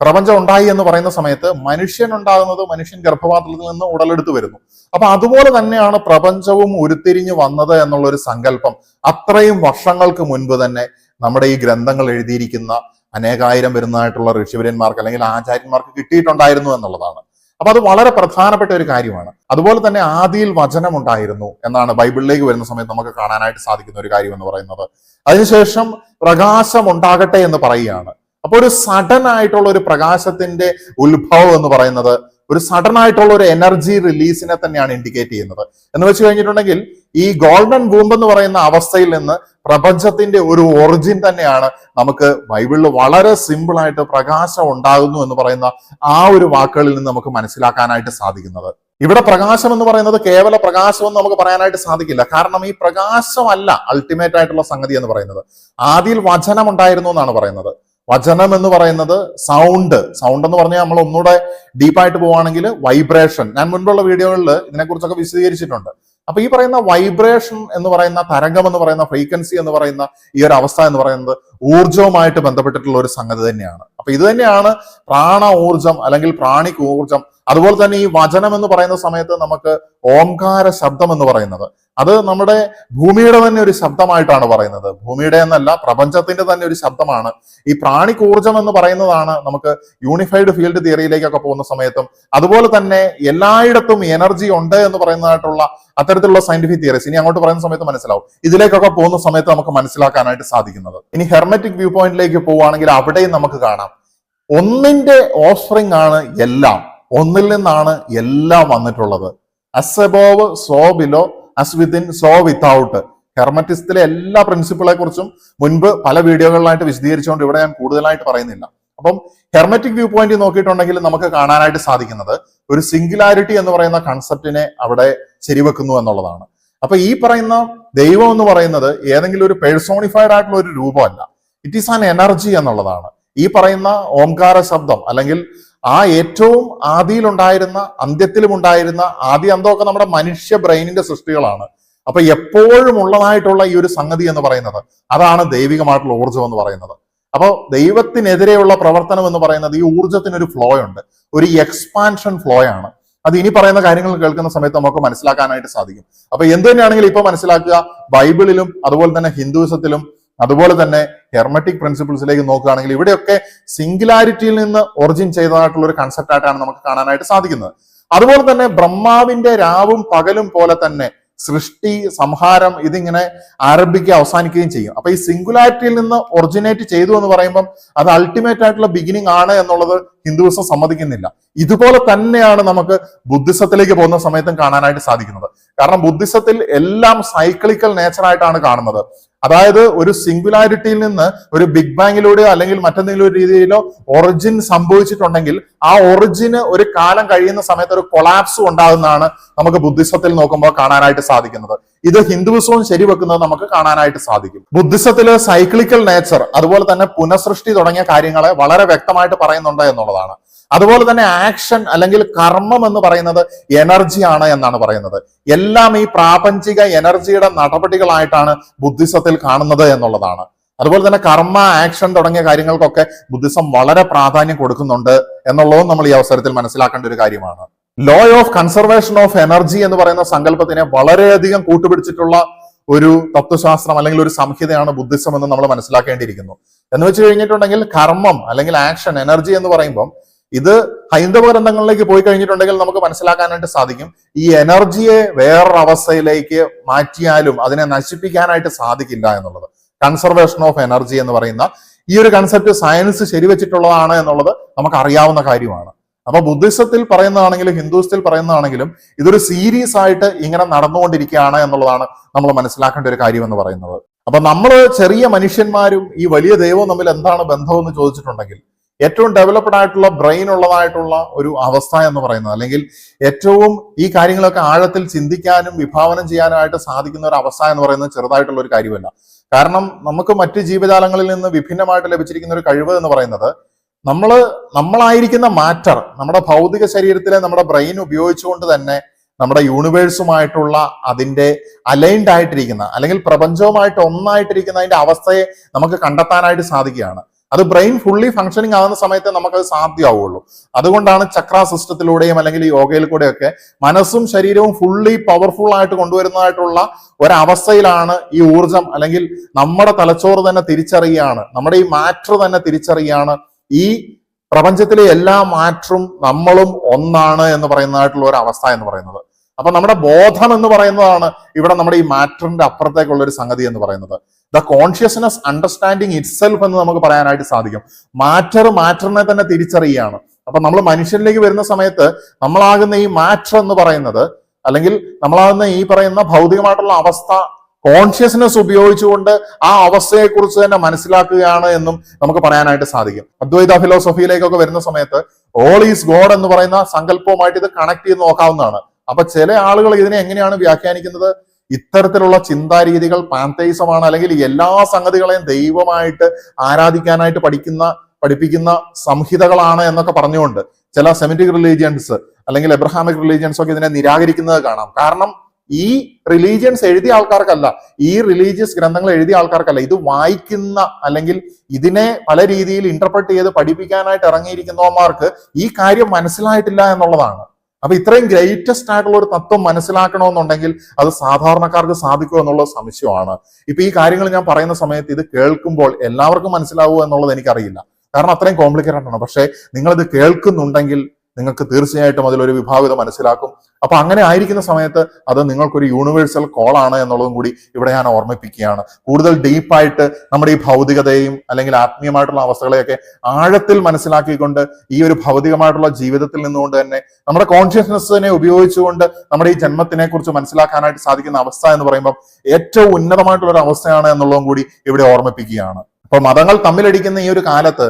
പ്രപഞ്ചം ഉണ്ടായി എന്ന് പറയുന്ന സമയത്ത് മനുഷ്യൻ ഉണ്ടാകുന്നത് മനുഷ്യൻ ഗർഭപാത്രത്തിൽ നിന്ന് ഉടലെടുത്ത് വരുന്നു. അപ്പൊ അതുപോലെ തന്നെയാണ് പ്രപഞ്ചവും ഉരുത്തിരിഞ്ഞു വന്നത് എന്നുള്ള ഒരു സങ്കല്പം അത്രയും വർഷങ്ങൾക്ക് മുൻപ് തന്നെ നമ്മുടെ ഈ ഗ്രന്ഥങ്ങൾ എഴുതിയിരിക്കുന്ന അനേകായിരം വരുന്നതായിട്ടുള്ള ഋഷിവര്യന്മാർക്ക് അല്ലെങ്കിൽ ആചാര്യന്മാർക്ക് കിട്ടിയിട്ടുണ്ടായിരുന്നു എന്നുള്ളതാണ്. അപ്പൊ അത് വളരെ പ്രധാനപ്പെട്ട ഒരു കാര്യമാണ്. അതുപോലെ തന്നെ ആദിയിൽ വചനം ഉണ്ടായിരുന്നു എന്നാണ് ബൈബിളിലേക്ക് വരുന്ന സമയത്ത് നമുക്ക് കാണാനായിട്ട് സാധിക്കുന്ന ഒരു കാര്യം എന്ന് പറയുന്നത്. അതിനുശേഷം പ്രകാശം ഉണ്ടാകട്ടെ എന്ന് പറയുകയാണ്. അപ്പൊ ഒരു സഡൻ ആയിട്ടുള്ള ഒരു പ്രകാശത്തിന്റെ ഉത്ഭവം എന്ന് പറയുന്നത് ഒരു സഡൻ ആയിട്ടുള്ള ഒരു എനർജി റിലീസിനെ തന്നെയാണ് ഇൻഡിക്കേറ്റ് ചെയ്യുന്നത്. എന്ന് വെച്ച് കഴിഞ്ഞിട്ടുണ്ടെങ്കിൽ ഈ ഗോൾഡൻ വൂംബ് എന്ന് പറയുന്ന അവസ്ഥയിൽ നിന്ന് പ്രപഞ്ചത്തിന്റെ ഒരു ഒറിജിൻ തന്നെയാണ് നമുക്ക് ബൈബിളിൽ വളരെ സിമ്പിൾ ആയിട്ട് പ്രകാശം ഉണ്ടാകുന്നു എന്ന് പറയുന്ന ആ ഒരു വാക്കുകളിൽ നിന്ന് നമുക്ക് മനസ്സിലാക്കാനായിട്ട് സാധിക്കുന്നത്. ഇവിടെ പ്രകാശം എന്ന് പറയുന്നത് കേവല പ്രകാശം എന്ന് നമുക്ക് പറയാനായിട്ട് സാധിക്കില്ല. കാരണം ഈ പ്രകാശമല്ല അൾട്ടിമേറ്റ് ആയിട്ടുള്ള സംഗതി എന്ന് പറയുന്നത്. ആദിയിൽ വചനം ഉണ്ടായിരുന്നു എന്നാണ് പറയുന്നത്. വചനം എന്ന് പറയുന്നത് സൗണ്ട് എന്ന് പറഞ്ഞാൽ നമ്മൾ ഒന്നുകൂടെ ഡീപ്പായിട്ട് പോവുകയാണെങ്കിൽ വൈബ്രേഷൻ. ഞാൻ മുൻപുള്ള വീഡിയോകളിൽ ഇതിനെക്കുറിച്ചൊക്കെ വിശദീകരിച്ചിട്ടുണ്ട്. അപ്പൊ ഈ പറയുന്ന വൈബ്രേഷൻ എന്ന് പറയുന്ന തരംഗം എന്ന് പറയുന്ന ഫ്രീക്വൻസി എന്ന് പറയുന്ന ഈ ഒരു അവസ്ഥ എന്ന് പറയുന്നത് ഊർജവുമായിട്ട് ബന്ധപ്പെട്ടിട്ടുള്ള ഒരു സംഗതി തന്നെയാണ്. അപ്പൊ ഇത് തന്നെയാണ് പ്രാണ ഊർജം അല്ലെങ്കിൽ പ്രാണിക് ഊർജം. അതുപോലെ തന്നെ ഈ വചനം എന്ന് പറയുന്ന സമയത്ത് നമുക്ക് ഓംകാര ശബ്ദം എന്ന് പറയുന്നത്, അത് നമ്മുടെ ഭൂമിയുടെ തന്നെ ഒരു ശബ്ദമായിട്ടാണ് പറയുന്നത്. ഭൂമിയുടെ എന്നല്ല, പ്രപഞ്ചത്തിന്റെ തന്നെ ഒരു ശബ്ദമാണ്. ഈ പ്രാണിക് ഊർജം എന്ന് പറയുന്നതാണ് നമുക്ക് യൂണിഫൈഡ് ഫീൽഡ് തിയറിയിലേക്കൊക്കെ പോകുന്ന സമയത്തും അതുപോലെ തന്നെ എല്ലായിടത്തും എനർജി ഉണ്ട് എന്ന് പറയുന്നതായിട്ടുള്ള അത്തരത്തിലുള്ള സയന്റിഫിക് തിയറീസ് ഇനി അങ്ങോട്ട് പറയുന്ന സമയത്ത് മനസ്സിലാവും. ഇതിലേക്കൊക്കെ പോകുന്ന സമയത്ത് നമുക്ക് മനസ്സിലാക്കാനായിട്ട് സാധിക്കുന്നത്. ഇനി ഹെർമെറ്റിക് വ്യൂ പോയിന്റിലേക്ക് പോവുകയാണെങ്കിൽ അവിടെയും നമുക്ക് കാണാം ഒന്നിന്റെ ഓഫ്സ്പ്രിങ് ആണ് എല്ലാം, ഒന്നിൽ നിന്നാണ് എല്ലാം വന്നിട്ടുള്ളത്. As above so below, as within so without. ഹെർമറ്റിസത്തിലെ എല്ലാ പ്രിൻസിപ്പിളെ കുറിച്ചും മുൻപ് പല വീഡിയോകളിലായിട്ട് വിശദീകരിച്ചുകൊണ്ട് ഇവിടെ ഞാൻ കൂടുതലായിട്ട് പറയുന്നില്ല. അപ്പം ഹെർമെറ്റിക് വ്യൂ പോയിന്റ് നോക്കിയിട്ടുണ്ടെങ്കിൽ നമുക്ക് കാണാനായിട്ട് സാധിക്കുന്നത് ഒരു സിംഗുലാരിറ്റി എന്ന് പറയുന്ന കൺസെപ്റ്റിനെ അവിടെ ശരിവെക്കുന്നു എന്നുള്ളതാണ്. അപ്പൊ ഈ പറയുന്ന ദൈവം എന്ന് പറയുന്നത് ഏതെങ്കിലും ഒരു പേഴ്സോണിഫൈഡ് ആയിട്ടുള്ള ഒരു രൂപമല്ല, ഇറ്റ് ഈസ് ആൻ എനർജി എന്നുള്ളതാണ്. ഈ പറയുന്ന ഓംകാര ശബ്ദം അല്ലെങ്കിൽ ആ ഏറ്റവും ആദിയിലുണ്ടായിരുന്ന അന്ത്യത്തിലും ഉണ്ടായിരുന്ന ആദ്യ അന്തമൊക്കെ നമ്മുടെ മനുഷ്യ ബ്രെയിനിന്റെ സൃഷ്ടികളാണ്. അപ്പൊ എപ്പോഴും ഉള്ളതായിട്ടുള്ള ഈ ഒരു സംഗതി എന്ന് പറയുന്നത് അതാണ് ദൈവികമായിട്ടുള്ള ഊർജ്ജം എന്ന് പറയുന്നത്. അപ്പോൾ ദൈവത്തിനെതിരെയുള്ള പ്രവർത്തനം എന്ന് പറയുന്നത് ഈ ഊർജ്ജത്തിനൊരു ഫ്ലോ ഉണ്ട്, ഒരു എക്സ്പാൻഷൻ ഫ്ലോ ആണ്. അത് ഇനി പറയുന്ന കാര്യങ്ങൾ കേൾക്കുന്ന സമയത്ത് നമുക്ക് മനസ്സിലാക്കാനായിട്ട് സാധിക്കും. അപ്പൊ എന്ത് തന്നെയാണെങ്കിലും ഇപ്പൊ മനസ്സിലാക്കുക, ബൈബിളിലും അതുപോലെ തന്നെ ഹിന്ദുയിസത്തിലും അതുപോലെ തന്നെ ഹെർമറ്റിക് പ്രിൻസിപ്പിൾസിലേക്ക് നോക്കുകയാണെങ്കിൽ ഇവിടെയൊക്കെ സിംഗുലാരിറ്റിയിൽ നിന്ന് ഒറിജിൻ ചെയ്തതായിട്ടുള്ള ഒരു കൺസെപ്റ്റ് ആയിട്ടാണ് നമുക്ക് കാണാനായിട്ട് സാധിക്കുന്നത്. അതുപോലെ തന്നെ ബ്രഹ്മാവിന്റെ രാവും പകലും പോലെ തന്നെ സൃഷ്ടി, സംഹാരം ഇതിങ്ങനെ ആരംഭിക്കുകയും അവസാനിക്കുകയും ചെയ്യും. അപ്പൊ ഈ സിംഗുലാരിറ്റിയിൽ നിന്ന് ഒറിജിനേറ്റ് ചെയ്തു എന്ന് പറയുമ്പം അത് അൾട്ടിമേറ്റ് ആയിട്ടുള്ള ബിഗിനിങ് ആണ് എന്നുള്ളത് ഹിന്ദുയിസം സമ്മതിക്കുന്നില്ല. ഇതുപോലെ തന്നെയാണ് നമുക്ക് ബുദ്ധിസത്തിലേക്ക് പോകുന്ന സമയത്തും കാണാനായിട്ട് സാധിക്കുന്നത്. കാരണം ബുദ്ധിസത്തിൽ എല്ലാം സൈക്ലിക്കൽ നേച്ചറായിട്ടാണ് കാണുന്നത്. അതായത് ഒരു സിംഗുലാരിറ്റിയിൽ നിന്ന് ഒരു ബിഗ് ബാങ്ങിലൂടെയോ അല്ലെങ്കിൽ മറ്റെന്തെങ്കിലും ഒരു രീതിയിലോ ഒറിജിൻ സംഭവിച്ചിട്ടുണ്ടെങ്കിൽ ആ ഒറിജിന് ഒരു കാലം കഴിയുന്ന സമയത്ത് ഒരു കൊളാപ്സ് ഉണ്ടാകുന്നതാണ് നമുക്ക് ബുദ്ധിസത്തിൽ നോക്കുമ്പോൾ കാണാനായിട്ട് സാധിക്കുന്നത്. ഇത് ഹിന്ദുയിസവും ശരിവെക്കുന്നത് നമുക്ക് കാണാനായിട്ട് സാധിക്കും. ബുദ്ധിസത്തില് സൈക്ലിക്കൽ നേച്ചർ അതുപോലെ തന്നെ പുനഃസൃഷ്ടി തുടങ്ങിയ കാര്യങ്ങളെ വളരെ വ്യക്തമായിട്ട് പറയുന്നുണ്ട് എന്നുള്ളതാണ്. അതുപോലെ തന്നെ ആക്ഷൻ അല്ലെങ്കിൽ കർമ്മം എന്ന് പറയുന്നത് എനർജിയാണ് എന്നാണ് പറയുന്നത്. എല്ലാം ഈ പ്രാപഞ്ചിക എനർജിയുടെ നടപടികളായിട്ടാണ് ബുദ്ധിസത്തിൽ കാണുന്നത് എന്നുള്ളതാണ്. അതുപോലെ തന്നെ കർമ്മ, ആക്ഷൻ തുടങ്ങിയ കാര്യങ്ങൾക്കൊക്കെ ബുദ്ധിസം വളരെ പ്രാധാന്യം കൊടുക്കുന്നുണ്ട് എന്നുള്ളതും നമ്മൾ ഈ അവസരത്തിൽ മനസ്സിലാക്കേണ്ട ഒരു കാര്യമാണ്. Law of conservation of energy എന്ന് പറയുന്ന സങ്കല്പത്തിനെ വളരെയധികം കൂട്ടുപിടിച്ചിട്ടുള്ള ഒരു തത്വശാസ്ത്രം അല്ലെങ്കിൽ ഒരു സംഹിതയാണ് ബുദ്ധിസം എന്ന് നമ്മൾ മനസ്സിലാക്കേണ്ടിയിരിക്കുന്നു. എന്ന് വെച്ച് കഴിഞ്ഞിട്ടുണ്ടെങ്കിൽ കർമ്മം അല്ലെങ്കിൽ ആക്ഷൻ, എനർജി എന്ന് പറയുമ്പോൾ ഇത് ഹൈന്ദവ ഗ്രന്ഥങ്ങളിലേക്ക് പോയി കഴിഞ്ഞിട്ടുണ്ടെങ്കിൽ നമുക്ക് മനസ്സിലാക്കാനായിട്ട് സാധിക്കും ഈ എനർജിയെ വേറൊരു അവസ്ഥയിലേക്ക് മാറ്റിയാലും അതിനെ നശിപ്പിക്കാനായിട്ട് സാധിക്കില്ല എന്നുള്ളത്. കൺസർവേഷൻ ഓഫ് എനർജി എന്ന് പറയുന്ന ഈ ഒരു കൺസെപ്റ്റ് സയൻസ് ശരിവെച്ചിട്ടുള്ളതാണ് എന്നുള്ളത് നമുക്ക് അറിയാവുന്ന കാര്യമാണ്. അപ്പൊ ബുദ്ധിസത്തിൽ പറയുന്നതാണെങ്കിലും ഹിന്ദുസത്തിൽ പറയുന്നതാണെങ്കിലും ഇതൊരു സീരീസ് ആയിട്ട് ഇങ്ങനെ നടന്നുകൊണ്ടിരിക്കുകയാണ് എന്നുള്ളതാണ് നമ്മൾ മനസ്സിലാക്കേണ്ട ഒരു കാര്യം എന്ന് പറയുന്നത്. അപ്പൊ നമ്മൾ ചെറിയ മനുഷ്യന്മാരും ഈ വലിയ ദൈവവും തമ്മിൽ എന്താണ് ബന്ധം എന്ന് ചോദിച്ചിട്ടുണ്ടെങ്കിൽ ഏറ്റവും ഡെവലപ്ഡ് ആയിട്ടുള്ള ബ്രെയിൻ ഉള്ളതായിട്ടുള്ള ഒരു അവസ്ഥ എന്ന് പറയുന്നത് അല്ലെങ്കിൽ ഏറ്റവും ഈ കാര്യങ്ങളൊക്കെ ആഴത്തിൽ ചിന്തിക്കാനും വിഭാവനം ചെയ്യാനുമായിട്ട് സാധിക്കുന്ന ഒരു അവസ്ഥ എന്ന് പറയുന്നത് ചെറുതായിട്ടുള്ള ഒരു കാര്യമല്ല. കാരണം നമുക്ക് മറ്റ് ജീവജാലങ്ങളിൽ നിന്ന് വിഭിന്നമായിട്ട് ലഭിച്ചിരിക്കുന്ന ഒരു കഴിവ് എന്ന് പറയുന്നത് നമ്മളായിരിക്കുന്ന മാറ്റർ, നമ്മുടെ ഭൗതിക ശരീരത്തിലെ നമ്മുടെ ബ്രെയിൻ ഉപയോഗിച്ചുകൊണ്ട് തന്നെ നമ്മുടെ യൂണിവേഴ്സുമായിട്ടുള്ള അതിന്റെ അലൈൻഡ് ആയിട്ടിരിക്കുന്ന അല്ലെങ്കിൽ പ്രപഞ്ചവുമായിട്ട് ഒന്നായിട്ടിരിക്കുന്ന അതിന്റെ അവസ്ഥയെ നമുക്ക് കണ്ടെത്താനായിട്ട് സാധിക്കുകയാണ്. അത് ബ്രെയിൻ ഫുള്ളി ഫങ്ഷനിങ് ആകുന്ന സമയത്ത് നമുക്കത് സാധ്യമാവുള്ളൂ. അതുകൊണ്ടാണ് ചക്ര സിസ്റ്റത്തിലൂടെയും അല്ലെങ്കിൽ യോഗയിൽ കൂടെയൊക്കെ മനസ്സും ശരീരവും ഫുള്ളി പവർഫുൾ ആയിട്ട് കൊണ്ടുവരുന്നതായിട്ടുള്ള ഒരവസ്ഥയിലാണ് ഈ ഊർജം അല്ലെങ്കിൽ നമ്മുടെ തലച്ചോറ് തന്നെ തിരിച്ചറിയുകയാണ്, നമ്മുടെ ഈ മാറ്റർ തന്നെ തിരിച്ചറിയുകയാണ് ഈ പ്രപഞ്ചത്തിലെ എല്ലാ മാറ്ററും നമ്മളും ഒന്നാണ് എന്ന് പറയുന്നതായിട്ടുള്ള ഒരു അവസ്ഥ എന്ന് പറയുന്നത്. അപ്പൊ നമ്മുടെ ബോധം എന്ന് പറയുന്നതാണ് ഇവിടെ നമ്മുടെ ഈ മാറ്ററിന്റെ അപ്പുറത്തേക്കുള്ള ഒരു സംഗതി എന്ന് പറയുന്നത്. ദ കോൺഷ്യസ്നെസ് അണ്ടർസ്റ്റാൻഡിങ് ഇറ്റ്സെൽഫ് എന്ന് നമുക്ക് പറയാനായിട്ട് സാധിക്കും. മാറ്ററിനെ തന്നെ തിരിച്ചറിയുകയാണ്. അപ്പൊ നമ്മൾ മനുഷ്യനിലേക്ക് വരുന്ന സമയത്ത് നമ്മളാകുന്ന ഈ മാറ്റർ എന്ന് പറയുന്നത് അല്ലെങ്കിൽ നമ്മളാകുന്ന ഈ പറയുന്ന ഭൗതികമായിട്ടുള്ള അവസ്ഥ കോൺഷ്യസ്നെസ് ഉപയോഗിച്ചുകൊണ്ട് ആ അവസ്ഥയെക്കുറിച്ച് തന്നെ മനസ്സിലാക്കുകയാണ് എന്നും നമുക്ക് പറയാനായിട്ട് സാധിക്കും. അദ്വൈത ഫിലോസഫിയിലേക്കൊക്കെ വരുന്ന സമയത്ത് ഓൾ ഈസ് ഗോഡ് എന്ന് പറയുന്ന സങ്കല്പവുമായിട്ട് ഇത് കണക്ട് ചെയ്ത് നോക്കാവുന്നതാണ്. അപ്പൊ ചില ആളുകൾ ഇതിനെ എങ്ങനെയാണ് വ്യാഖ്യാനിക്കുന്നത്? ഇത്തരത്തിലുള്ള ചിന്താരീതികൾ പാന്തയിസമാണ് അല്ലെങ്കിൽ എല്ലാ സംഗതികളെയും ദൈവമായിട്ട് ആരാധിക്കാനായിട്ട് പഠിപ്പിക്കുന്ന സംഹിതകളാണ് എന്നൊക്കെ പറഞ്ഞുകൊണ്ട് ചില സെമിറ്റിക് റിലീജിയൻസ് അല്ലെങ്കിൽ എബ്രഹാമിക് റിലീജിയൻസ് ഒക്കെ ഇതിനെ നിരാകരിക്കുന്നത് കാണാം. കാരണം ഈ റിലീജിയൻസ് എഴുതിയ ആൾക്കാർക്കല്ല, ഈ റിലീജിയസ് ഗ്രന്ഥങ്ങൾ എഴുതിയ ആൾക്കാർക്കല്ല, ഇത് വായിക്കുന്ന അല്ലെങ്കിൽ ഇതിനെ പല രീതിയിൽ ഇന്റർപ്രറ്റ് ചെയ്ത് പഠിപ്പിക്കാനായിട്ട് ഇറങ്ങിയിരിക്കുന്നവന്മാർക്ക് ഈ കാര്യം മനസ്സിലായിട്ടില്ല എന്നുള്ളതാണ്. അപ്പൊ ഇത്രയും ഗ്രേറ്റസ്റ്റ് ആയിട്ടുള്ള ഒരു തത്വം മനസ്സിലാക്കണമെന്നുണ്ടെങ്കിൽ അത് സാധാരണക്കാർക്ക് സാധിക്കുമോ എന്നുള്ളത് സംശയമാണ്. ഇപ്പൊ ഈ കാര്യങ്ങൾ ഞാൻ പറയുന്ന സമയത്ത് ഇത് കേൾക്കുമ്പോൾ എല്ലാവർക്കും മനസ്സിലാവുമോ എന്നുള്ളത് എനിക്കറിയില്ല, കാരണം അത്രയും കോംപ്ലിക്കേറ്റഡ് ആണ്. പക്ഷേ നിങ്ങളിത് കേൾക്കുന്നുണ്ടെങ്കിൽ നിങ്ങൾക്ക് തീർച്ചയായിട്ടും അതിലൊരു വിഭാഗത മനസ്സിലാക്കും. അപ്പൊ അങ്ങനെ ആയിരിക്കുന്ന സമയത്ത് അത് നിങ്ങൾക്കൊരു യൂണിവേഴ്സൽ കോൾ ആണ് എന്നുള്ളതും കൂടി ഇവിടെ ഞാൻ ഓർമ്മിപ്പിക്കുകയാണ്. കൂടുതൽ ഡീപ്പായിട്ട് നമ്മുടെ ഈ ഭൗതികതയും അല്ലെങ്കിൽ ആത്മീയമായിട്ടുള്ള അവസ്ഥകളെയൊക്കെ ആഴത്തിൽ മനസ്സിലാക്കിക്കൊണ്ട് ഈ ഒരു ഭൗതികമായിട്ടുള്ള ജീവിതത്തിൽ നിന്നുകൊണ്ട് തന്നെ നമ്മുടെ കോൺഷ്യസ്നെസ്സിനെ ഉപയോഗിച്ചുകൊണ്ട് നമ്മുടെ ഈ ജന്മത്തിനെ കുറിച്ച് മനസ്സിലാക്കാനായിട്ട് സാധിക്കുന്ന അവസ്ഥ എന്ന് പറയുമ്പോൾ ഏറ്റവും ഉന്നതമായിട്ടുള്ള ഒരു അവസ്ഥയാണ് എന്നുള്ളതും കൂടി ഇവിടെ ഓർമ്മിപ്പിക്കുകയാണ്. അപ്പൊ മതങ്ങൾ തമ്മിലടിക്കുന്ന ഈ ഒരു കാലത്ത്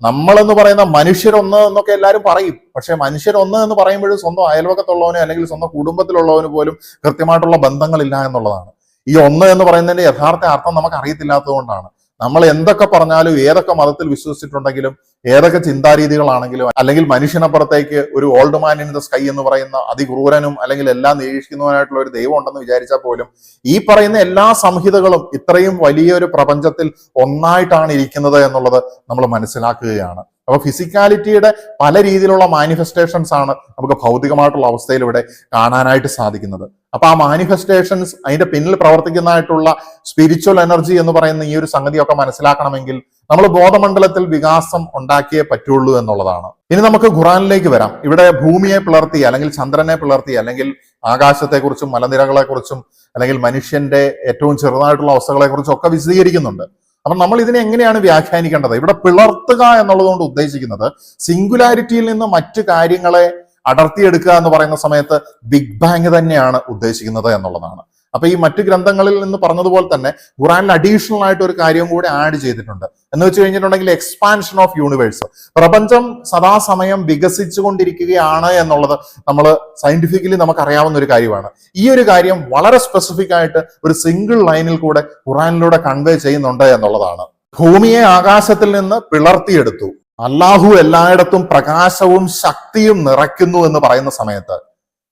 നമ്മളെന്ന് പറയുന്ന മനുഷ്യരൊന്ന് എന്നൊക്കെ എല്ലാവരും പറയും. പക്ഷെ മനുഷ്യരൊന്ന് എന്ന് പറയുമ്പോഴും സ്വന്തം അയൽവക്കത്തുള്ളവന് അല്ലെങ്കിൽ സ്വന്തം കുടുംബത്തിലുള്ളവന് പോലും കൃത്യമായിട്ടുള്ള ബന്ധങ്ങളില്ല എന്നുള്ളതാണ്. ഈ ഒന്ന് എന്ന് പറയുന്നതിന്റെ യഥാർത്ഥ അർത്ഥം നമുക്ക് അറിയത്തില്ലാത്തത് കൊണ്ടാണ് നമ്മൾ എന്തൊക്കെ പറഞ്ഞാലും, ഏതൊക്കെ മതത്തിൽ വിശ്വസിച്ചിട്ടുണ്ടെങ്കിലും, ഏതൊക്കെ ചിന്താരീതികളാണെങ്കിലും, അല്ലെങ്കിൽ മനുഷ്യനപ്പുറത്തേക്ക് ഒരു old man in the sky എന്ന് പറയുന്ന അതിക്രൂരനും അല്ലെങ്കിൽ എല്ലാം നിരീക്ഷിക്കുന്നവനായിട്ടുള്ള ഒരു ദൈവം ഉണ്ടെന്ന് വിചാരിച്ചാൽ പോലും ഈ പറയുന്ന എല്ലാ സംഹിതകളും ഇത്രയും വലിയൊരു പ്രപഞ്ചത്തിൽ ഒന്നായിട്ടാണ് ഇരിക്കുന്നത് എന്നുള്ളത് നമ്മൾ മനസ്സിലാക്കുകയാണ്. അപ്പൊ ഫിസിക്കാലിറ്റിയുടെ പല രീതിയിലുള്ള മാനിഫെസ്റ്റേഷൻസ് ആണ് നമുക്ക് ഭൗതികമായിട്ടുള്ള അവസ്ഥയിൽ ഇവിടെ കാണാനായിട്ട് സാധിക്കുന്നത്. അപ്പൊ ആ മാനിഫെസ്റ്റേഷൻസ്, അതിന്റെ പിന്നിൽ പ്രവർത്തിക്കുന്നതായിട്ടുള്ള സ്പിരിച്വൽ എനർജി എന്ന് പറയുന്ന ഈ ഒരു സംഗതിയൊക്കെ മനസ്സിലാക്കണമെങ്കിൽ നമ്മൾ ബോധമണ്ഡലത്തിൽ വികാസം ഉണ്ടാക്കിയേ പറ്റുള്ളൂ എന്നുള്ളതാണ്. ഇനി നമുക്ക് ഖുറാനിലേക്ക് വരാം. ഇവിടെ ഭൂമിയെ പിളർത്തി അല്ലെങ്കിൽ ചന്ദ്രനെ പിളർത്തി അല്ലെങ്കിൽ ആകാശത്തെക്കുറിച്ചും മലനിരകളെക്കുറിച്ചും അല്ലെങ്കിൽ മനുഷ്യന്റെ ഏറ്റവും ചെറുതായിട്ടുള്ള അവസ്ഥകളെക്കുറിച്ചും ഒക്കെ വിശദീകരിക്കുന്നുണ്ട്. അപ്പൊ നമ്മൾ ഇതിനെ എങ്ങനെയാണ് വ്യാഖ്യാനിക്കേണ്ടത്? ഇവിടെ പിളർത്തുക എന്നുള്ളത് കൊണ്ട് ഉദ്ദേശിക്കുന്നത് സിംഗുലാരിറ്റിയിൽ നിന്ന് മറ്റു കാര്യങ്ങളെ അടർത്തിയെടുക്കുക എന്ന് പറയുന്ന സമയത്ത് ബിഗ് ബാങ് തന്നെയാണ് ഉദ്ദേശിക്കുന്നത് എന്നുള്ളതാണ്. അപ്പൊ ഈ മറ്റു ഗ്രന്ഥങ്ങളിൽ നിന്ന് പറഞ്ഞതുപോലെ തന്നെ ഖുറാനിൽ അഡീഷണൽ ആയിട്ട് ഒരു കാര്യവും കൂടെ ആഡ് ചെയ്തിട്ടുണ്ട്. എന്ന് വെച്ച് കഴിഞ്ഞിട്ടുണ്ടെങ്കിൽ എക്സ്പാൻഷൻ ഓഫ് യൂണിവേഴ്സ്. പ്രപഞ്ചം സദാസമയം വികസിച്ചുകൊണ്ടിരിക്കുകയാണ് എന്നുള്ളത് നമ്മൾ സയന്റിഫിക്കലി നമുക്കറിയാവുന്ന ഒരു കാര്യമാണ്. ഈ ഒരു കാര്യം വളരെ സ്പെസിഫിക് ആയിട്ട് ഒരു സിംഗിൾ ലൈനിൽ കൂടെ ഖുറാനിലൂടെ കൺവേ ചെയ്യുന്നുണ്ട് എന്നുള്ളതാണ്. ഭൂമിയെ ആകാശത്തിൽ നിന്ന് പിളർത്തിയെടുത്തു, അല്ലാഹു എല്ലായിടത്തും പ്രകാശവും ശക്തിയും നിറയ്ക്കുന്നു എന്ന് പറയുന്ന സമയത്ത്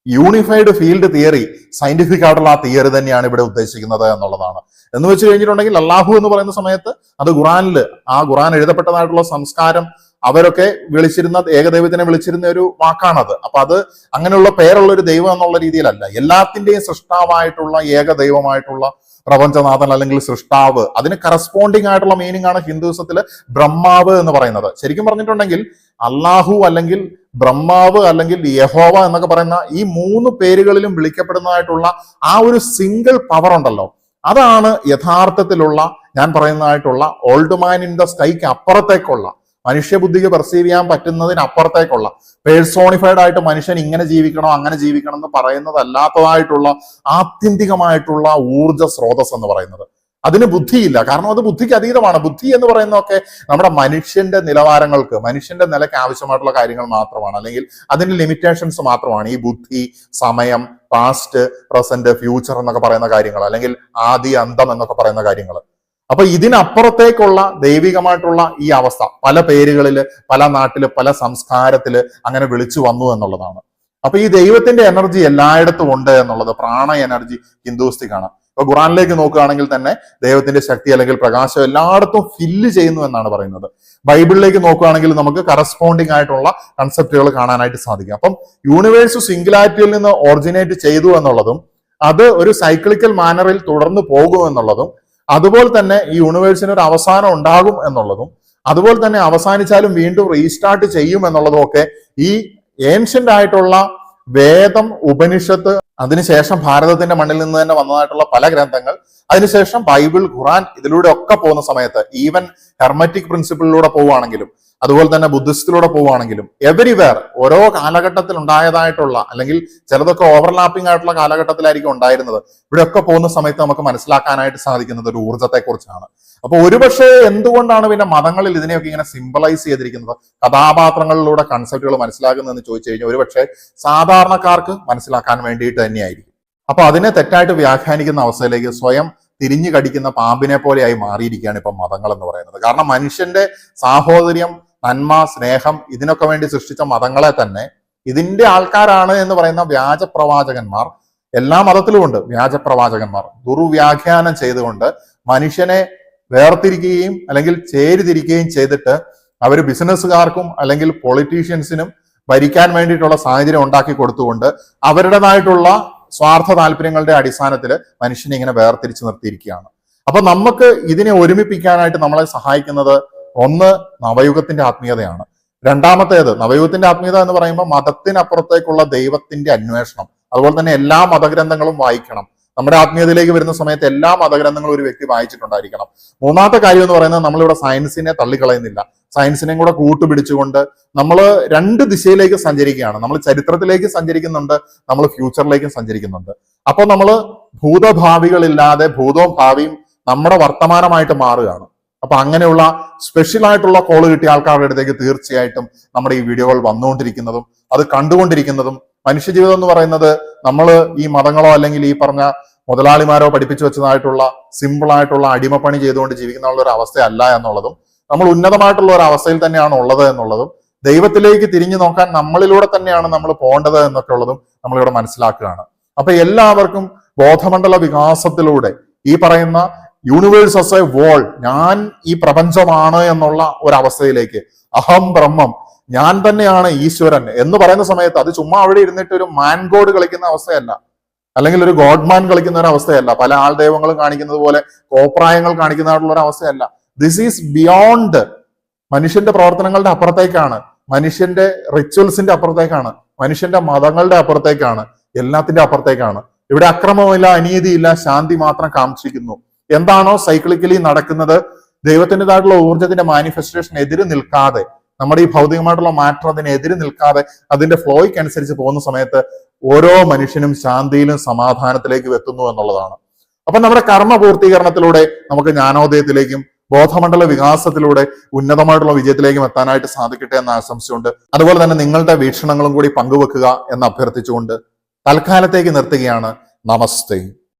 യൂണിഫൈഡ് ഫീൽഡ് തിയറി, സയന്റിഫിക് ആയിട്ടുള്ള ആ തിയറി തന്നെയാണ് ഇവിടെ ഉദ്ദേശിക്കുന്നത് എന്നുള്ളതാണ്. എന്ന് വെച്ച് കഴിഞ്ഞിട്ടുണ്ടെങ്കിൽ അല്ലാഹു എന്ന് പറയുന്ന സമയത്ത് അത് ഖുറാനിൽ, ആ ഖുറാൻ എഴുതപ്പെട്ടതായിട്ടുള്ള സംസ്കാരം അവരൊക്കെ വിളിച്ചിരുന്ന ഏകദൈവത്തിനെ വിളിച്ചിരുന്ന ഒരു വാക്കാണത്. അപ്പൊ അത് അങ്ങനെയുള്ള പേരുള്ള ഒരു ദൈവം എന്നുള്ള രീതിയിലല്ല, എല്ലാത്തിന്റെയും സൃഷ്ടാവായിട്ടുള്ള ഏകദൈവമായിട്ടുള്ള പ്രപഞ്ചനാഥൻ അല്ലെങ്കിൽ സൃഷ്ടാവ്, അതിന് കറസ്പോണ്ടിങ് ആയിട്ടുള്ള മീനിങ് ആണ് ഹിന്ദുസത്തില് ബ്രഹ്മാവ് എന്ന് പറയുന്നത്. ശരിക്കും പറഞ്ഞിട്ടുണ്ടെങ്കിൽ അല്ലാഹു അല്ലെങ്കിൽ ബ്രഹ്മാവ് അല്ലെങ്കിൽ യഹോവ എന്നൊക്കെ പറയുന്ന ഈ മൂന്ന് പേരുകളിലും വിളിക്കപ്പെടുന്നതായിട്ടുള്ള ആ ഒരു സിംഗിൾ പവർ ഉണ്ടല്ലോ, അതാണ് യഥാർത്ഥത്തിലുള്ള ഞാൻ പറയുന്നതായിട്ടുള്ള ഓൾഡ് മാൻ ഇൻ ദ സ്കൈക്ക് അപ്പുറത്തേക്കുള്ള, മനുഷ്യബുദ്ധിക്ക് പെർസീവ് ചെയ്യാൻ പറ്റുന്നതിനപ്പുറത്തേക്കുള്ള, പേഴ്സോണിഫൈഡ് ആയിട്ട് മനുഷ്യൻ ഇങ്ങനെ ജീവിക്കണം അങ്ങനെ ജീവിക്കണം എന്ന് പറയുന്നതല്ലാത്തതായിട്ടുള്ള ആത്യന്തികമായിട്ടുള്ള ഊർജ സ്രോതസ് എന്ന് പറയുന്നത്. അതിന് ബുദ്ധിയില്ല, കാരണം അത് ബുദ്ധിക്ക് അതീതമാണ്. ബുദ്ധി എന്ന് പറയുന്നതൊക്കെ നമ്മുടെ മനുഷ്യന്റെ നിലവാരങ്ങൾക്ക്, മനുഷ്യന്റെ നിലയ്ക്ക് ആവശ്യമായിട്ടുള്ള കാര്യങ്ങൾ മാത്രമാണ്, അല്ലെങ്കിൽ അതിന്റെ ലിമിറ്റേഷൻസ് മാത്രമാണ് ഈ ബുദ്ധി, സമയം, പാസ്റ്റ്, പ്രസന്റ്, ഫ്യൂച്ചർ എന്നൊക്കെ പറയുന്ന കാര്യങ്ങൾ, അല്ലെങ്കിൽ ആദി അന്തം എന്നൊക്കെ പറയുന്ന കാര്യങ്ങൾ. അപ്പൊ ഇതിനപ്പുറത്തേക്കുള്ള ദൈവികമായിട്ടുള്ള ഈ അവസ്ഥ പല പേരുകളില്, പല നാട്ടില്, പല സംസ്കാരത്തില് അങ്ങനെ വിളിച്ചു വന്നു എന്നുള്ളതാണ്. അപ്പൊ ഈ ദൈവത്തിന്റെ എനർജി എല്ലായിടത്തും ഉണ്ട് എന്നുള്ളത് പ്രാണ എനർജി ഹിന്ദുസ്തി കാണാം. ഇപ്പൊ ഖുറാനിലേക്ക് നോക്കുകയാണെങ്കിൽ തന്നെ ദൈവത്തിന്റെ ശക്തി അല്ലെങ്കിൽ പ്രകാശം എല്ലായിടത്തും ഫില്ല് ചെയ്യുന്നു എന്നാണ് പറയുന്നത്. ബൈബിളിലേക്ക് നോക്കുകയാണെങ്കിൽ നമുക്ക് കറസ്പോണ്ടിങ് ആയിട്ടുള്ള കൺസെപ്റ്റുകൾ കാണാനായിട്ട് സാധിക്കും. അപ്പം യൂണിവേഴ്സ് സിംഗുലാരിറ്റിയിൽ നിന്ന് ഒറിജിനേറ്റ് ചെയ്തു എന്നുള്ളതും അത് ഒരു സൈക്ലിക്കൽ മാനറിൽ തുടർന്ന് പോകും എന്നുള്ളതും, അതുപോലെ തന്നെ ഈ യൂണിവേഴ്സിന് ഒരു അവസാനം ഉണ്ടാകും എന്നുള്ളതും, അതുപോലെ തന്നെ അവസാനിച്ചാലും വീണ്ടും റീസ്റ്റാർട്ട് ചെയ്യും എന്നുള്ളതും ഒക്കെ ഈ ഏൻഷ്യന്റ് ആയിട്ടുള്ള വേദം, ഉപനിഷത്ത്, അതിനുശേഷം ഭാരതത്തിന്റെ മണ്ണിൽ നിന്ന് തന്നെ വന്നതായിട്ടുള്ള പല ഗ്രന്ഥങ്ങൾ, അതിനുശേഷം ബൈബിൾ, ഖുറാൻ, ഇതിലൂടെ ഒക്കെ പോകുന്ന സമയത്ത് ഈവൻ ഹെർമറ്റിക് പ്രിൻസിപ്പിളിലൂടെ പോവുകയാണെങ്കിലും അതുപോലെ തന്നെ ബുദ്ധിസ്റ്റിലൂടെ പോവുകയാണെങ്കിലും എവരിവെയർ ഓരോ കാലഘട്ടത്തിൽ ഉണ്ടായതായിട്ടുള്ള, അല്ലെങ്കിൽ ചിലതൊക്കെ ഓവർലാപ്പിംഗ് ആയിട്ടുള്ള കാലഘട്ടത്തിലായിരിക്കും ഉണ്ടായിരുന്നത്, ഇവിടെയൊക്കെ പോകുന്ന സമയത്ത് നമുക്ക് മനസ്സിലാക്കാനായിട്ട് സാധിക്കുന്നത് ഒരു ഊർജ്ജത്തെക്കുറിച്ചാണ്. അപ്പൊ ഒരുപക്ഷെ എന്തുകൊണ്ടാണ് പിന്നെ മതങ്ങളിൽ ഇതിനെയൊക്കെ ഇങ്ങനെ സിംബലൈസ് ചെയ്തിരിക്കുന്നത്, കഥാപാത്രങ്ങളിലൂടെ കൺസെപ്റ്റുകൾ മനസ്സിലാക്കുന്നതെന്ന് ചോദിച്ചു കഴിഞ്ഞാൽ ഒരുപക്ഷെ സാധാരണക്കാർക്ക് മനസ്സിലാക്കാൻ വേണ്ടിയിട്ട് തന്നെയായിരിക്കും. അപ്പൊ അതിനെ തെറ്റായിട്ട് വ്യാഖ്യാനിക്കുന്ന അവസ്ഥയിലേക്ക് സ്വയം തിരിഞ്ഞു കടിക്കുന്ന പാമ്പിനെ പോലെയായി മാറിയിരിക്കുകയാണ് ഇപ്പം മതങ്ങൾ എന്ന് പറയുന്നത്. കാരണം മനുഷ്യന്റെ സാഹോദര്യം, നന്മ, സ്നേഹം ഇതിനൊക്കെ വേണ്ടി സൃഷ്ടിച്ച മതങ്ങളെ തന്നെ ഇതിന്റെ ആൾക്കാരാണ് എന്ന് പറയുന്ന വ്യാജപ്രവാചകന്മാർ, എല്ലാ മതത്തിലുമുണ്ട് വ്യാജപ്രവാചകന്മാർ, ദുർവ്യാഖ്യാനം ചെയ്തുകൊണ്ട് മനുഷ്യനെ വേർതിരിക്കുകയും അല്ലെങ്കിൽ ചേരിതിരിക്കുകയും ചെയ്തിട്ട് അവർ ബിസിനസ്സുകാർക്കും അല്ലെങ്കിൽ പൊളിറ്റീഷ്യൻസിനും ഭരിക്കാൻ വേണ്ടിയിട്ടുള്ള സാഹചര്യം ഉണ്ടാക്കി കൊടുത്തുകൊണ്ട് അവരുടേതായിട്ടുള്ള സ്വാർത്ഥ താല്പര്യങ്ങളുടെ അടിസ്ഥാനത്തിൽ മനുഷ്യനെ ഇങ്ങനെ വേർതിരിച്ച് നിർത്തിയിരിക്കുകയാണ്. അപ്പൊ നമുക്ക് ഇതിനെ ഒരുമിപ്പിക്കാനായിട്ട് നമ്മളെ സഹായിക്കുന്നത് ഒന്ന് നവയുഗത്തിന്റെ ആത്മീയതയാണ്. രണ്ടാമത്തേത്, നവയുഗത്തിന്റെ ആത്മീയത എന്ന് പറയുമ്പോൾ മതത്തിനപ്പുറത്തേക്കുള്ള ദൈവത്തിന്റെ അന്വേഷണം. അതുപോലെ തന്നെ എല്ലാ മതഗ്രന്ഥങ്ങളും വായിക്കണം. നമ്മുടെ ആത്മീയതയിലേക്ക് വരുന്ന സമയത്ത് എല്ലാ മതഗ്രന്ഥങ്ങളും ഒരു വ്യക്തി വായിച്ചിട്ടുണ്ടായിരിക്കണം. മൂന്നാമത്തെ കാര്യം എന്ന് പറയുന്നത്, നമ്മളിവിടെ സയൻസിനെ തള്ളിക്കളയുന്നില്ല. സയൻസിനെയും കൂടെ കൂട്ടുപിടിച്ചുകൊണ്ട് നമ്മൾ രണ്ട് ദിശയിലേക്ക് സഞ്ചരിക്കുകയാണ്. നമ്മൾ ചരിത്രത്തിലേക്ക് സഞ്ചരിക്കുന്നുണ്ട്, നമ്മൾ ഫ്യൂച്ചറിലേക്കും സഞ്ചരിക്കുന്നുണ്ട്. അപ്പൊ നമ്മൾ ഭൂതഭാവികളില്ലാതെ ഭൂതവും ഭാവിയും നമ്മുടെ വർത്തമാനമായിട്ട് മാറുകയാണ്. അപ്പൊ അങ്ങനെയുള്ള സ്പെഷ്യൽ ആയിട്ടുള്ള കോള് കിട്ടിയ ആൾക്കാരുടെ അടുത്തേക്ക് തീർച്ചയായിട്ടും നമ്മുടെ ഈ വീഡിയോകൾ വന്നുകൊണ്ടിരിക്കുന്നതും അത് കണ്ടുകൊണ്ടിരിക്കുന്നതും, മനുഷ്യജീവിതം എന്ന് പറയുന്നത് നമ്മൾ ഈ മതങ്ങളോ അല്ലെങ്കിൽ ഈ പറഞ്ഞ മുതലാളിമാരോ പഠിപ്പിച്ചു വെച്ചതായിട്ടുള്ള സിമ്പിൾ ആയിട്ടുള്ള അടിമപ്പണി ചെയ്തുകൊണ്ട് ജീവിക്കുന്ന ഒരു അവസ്ഥയല്ല എന്നുള്ളതും, നമ്മൾ ഉന്നതമായിട്ടുള്ള ഒരു അവസ്ഥയിൽ തന്നെയാണ് ഉള്ളത് എന്നുള്ളതും, ദൈവത്തിലേക്ക് തിരിഞ്ഞു നോക്കാൻ നമ്മളിലൂടെ തന്നെയാണ് നമ്മൾ പോകേണ്ടത് എന്നൊക്കെ ഉള്ളതും നമ്മളിവിടെ മനസ്സിലാക്കുകയാണ്. അപ്പൊ എല്ലാവർക്കും ബോധമണ്ഡല വികാസത്തിലൂടെ ഈ പറയുന്ന യൂണിവേഴ്സ് ആസ് എ വോൾ, ഞാൻ ഈ പ്രപഞ്ചമാണ് എന്നുള്ള ഒരവസ്ഥയിലേക്ക്, അഹം ബ്രഹ്മം, ഞാൻ തന്നെയാണ് ഈശ്വരൻ എന്ന് പറയുന്ന സമയത്ത് അത് ചുമ്മാ അവിടെ ഇരുന്നിട്ട് ഒരു മാൻ ഗോഡ് കളിക്കുന്ന അവസ്ഥയല്ല, അല്ലെങ്കിൽ ഒരു ഗോഡ്മാൻ കളിക്കുന്ന ഒരു അവസ്ഥയല്ല, പല ആൾ ദൈവങ്ങളും കാണിക്കുന്നത് പോലെ കോപ്രായങ്ങൾ കാണിക്കുന്നതായിട്ടുള്ള ഒരു അവസ്ഥയല്ല. This is beyond. മനുഷ്യന്റെ പ്രവർത്തനങ്ങളുടെ അപ്പുറത്തേക്കാണ്, മനുഷ്യന്റെ റിച്വൽസിന്റെ അപ്പുറത്തേക്കാണ്, മനുഷ്യന്റെ മതങ്ങളുടെ അപ്പുറത്തേക്കാണ്, എല്ലാത്തിന്റെ അപ്പുറത്തേക്കാണ്. ഇവിടെ അക്രമമില്ല, അനീതിയില്ല, ശാന്തി മാത്രം കാക്ഷിക്കുന്നു. എന്താണോ സൈക്ലിക്കലി നടക്കുന്നത്, ദൈവത്തിൻ്റെതായിട്ടുള്ള ഊർജത്തിന്റെ മാനിഫെസ്റ്റേഷൻ എതിര് നിൽക്കാതെ, നമ്മുടെ ഈ ഭൗതികമായിട്ടുള്ള മാറ്റർ അതിനെതിര് നിൽക്കാതെ അതിന്റെ ഫ്ലോയ്ക്ക് അനുസരിച്ച് പോകുന്ന സമയത്ത് ഓരോ മനുഷ്യനും ശാന്തിയിലും സമാധാനത്തിലേക്കും എത്തുന്നു എന്നുള്ളതാണ്. അപ്പൊ നമ്മുടെ കർമ്മ പൂർത്തീകരണത്തിലൂടെ നമുക്ക് ജ്ഞാനോദയത്തിലേക്കും ബോധമണ്ഡല വികാസത്തിലൂടെ ഉന്നതമായിട്ടുള്ള വിജയത്തിലേക്കും എത്താനായിട്ട് സാധിക്കട്ടെ എന്ന് ആശംസിച്ചുകൊണ്ട്, അതുപോലെ തന്നെ നിങ്ങളുടെ വീക്ഷണങ്ങളും കൂടി പങ്കുവെക്കുക എന്ന് അഭ്യർത്ഥിച്ചുകൊണ്ട് തൽക്കാലത്തേക്ക് നിർത്തുകയാണ്. നമസ്തേ.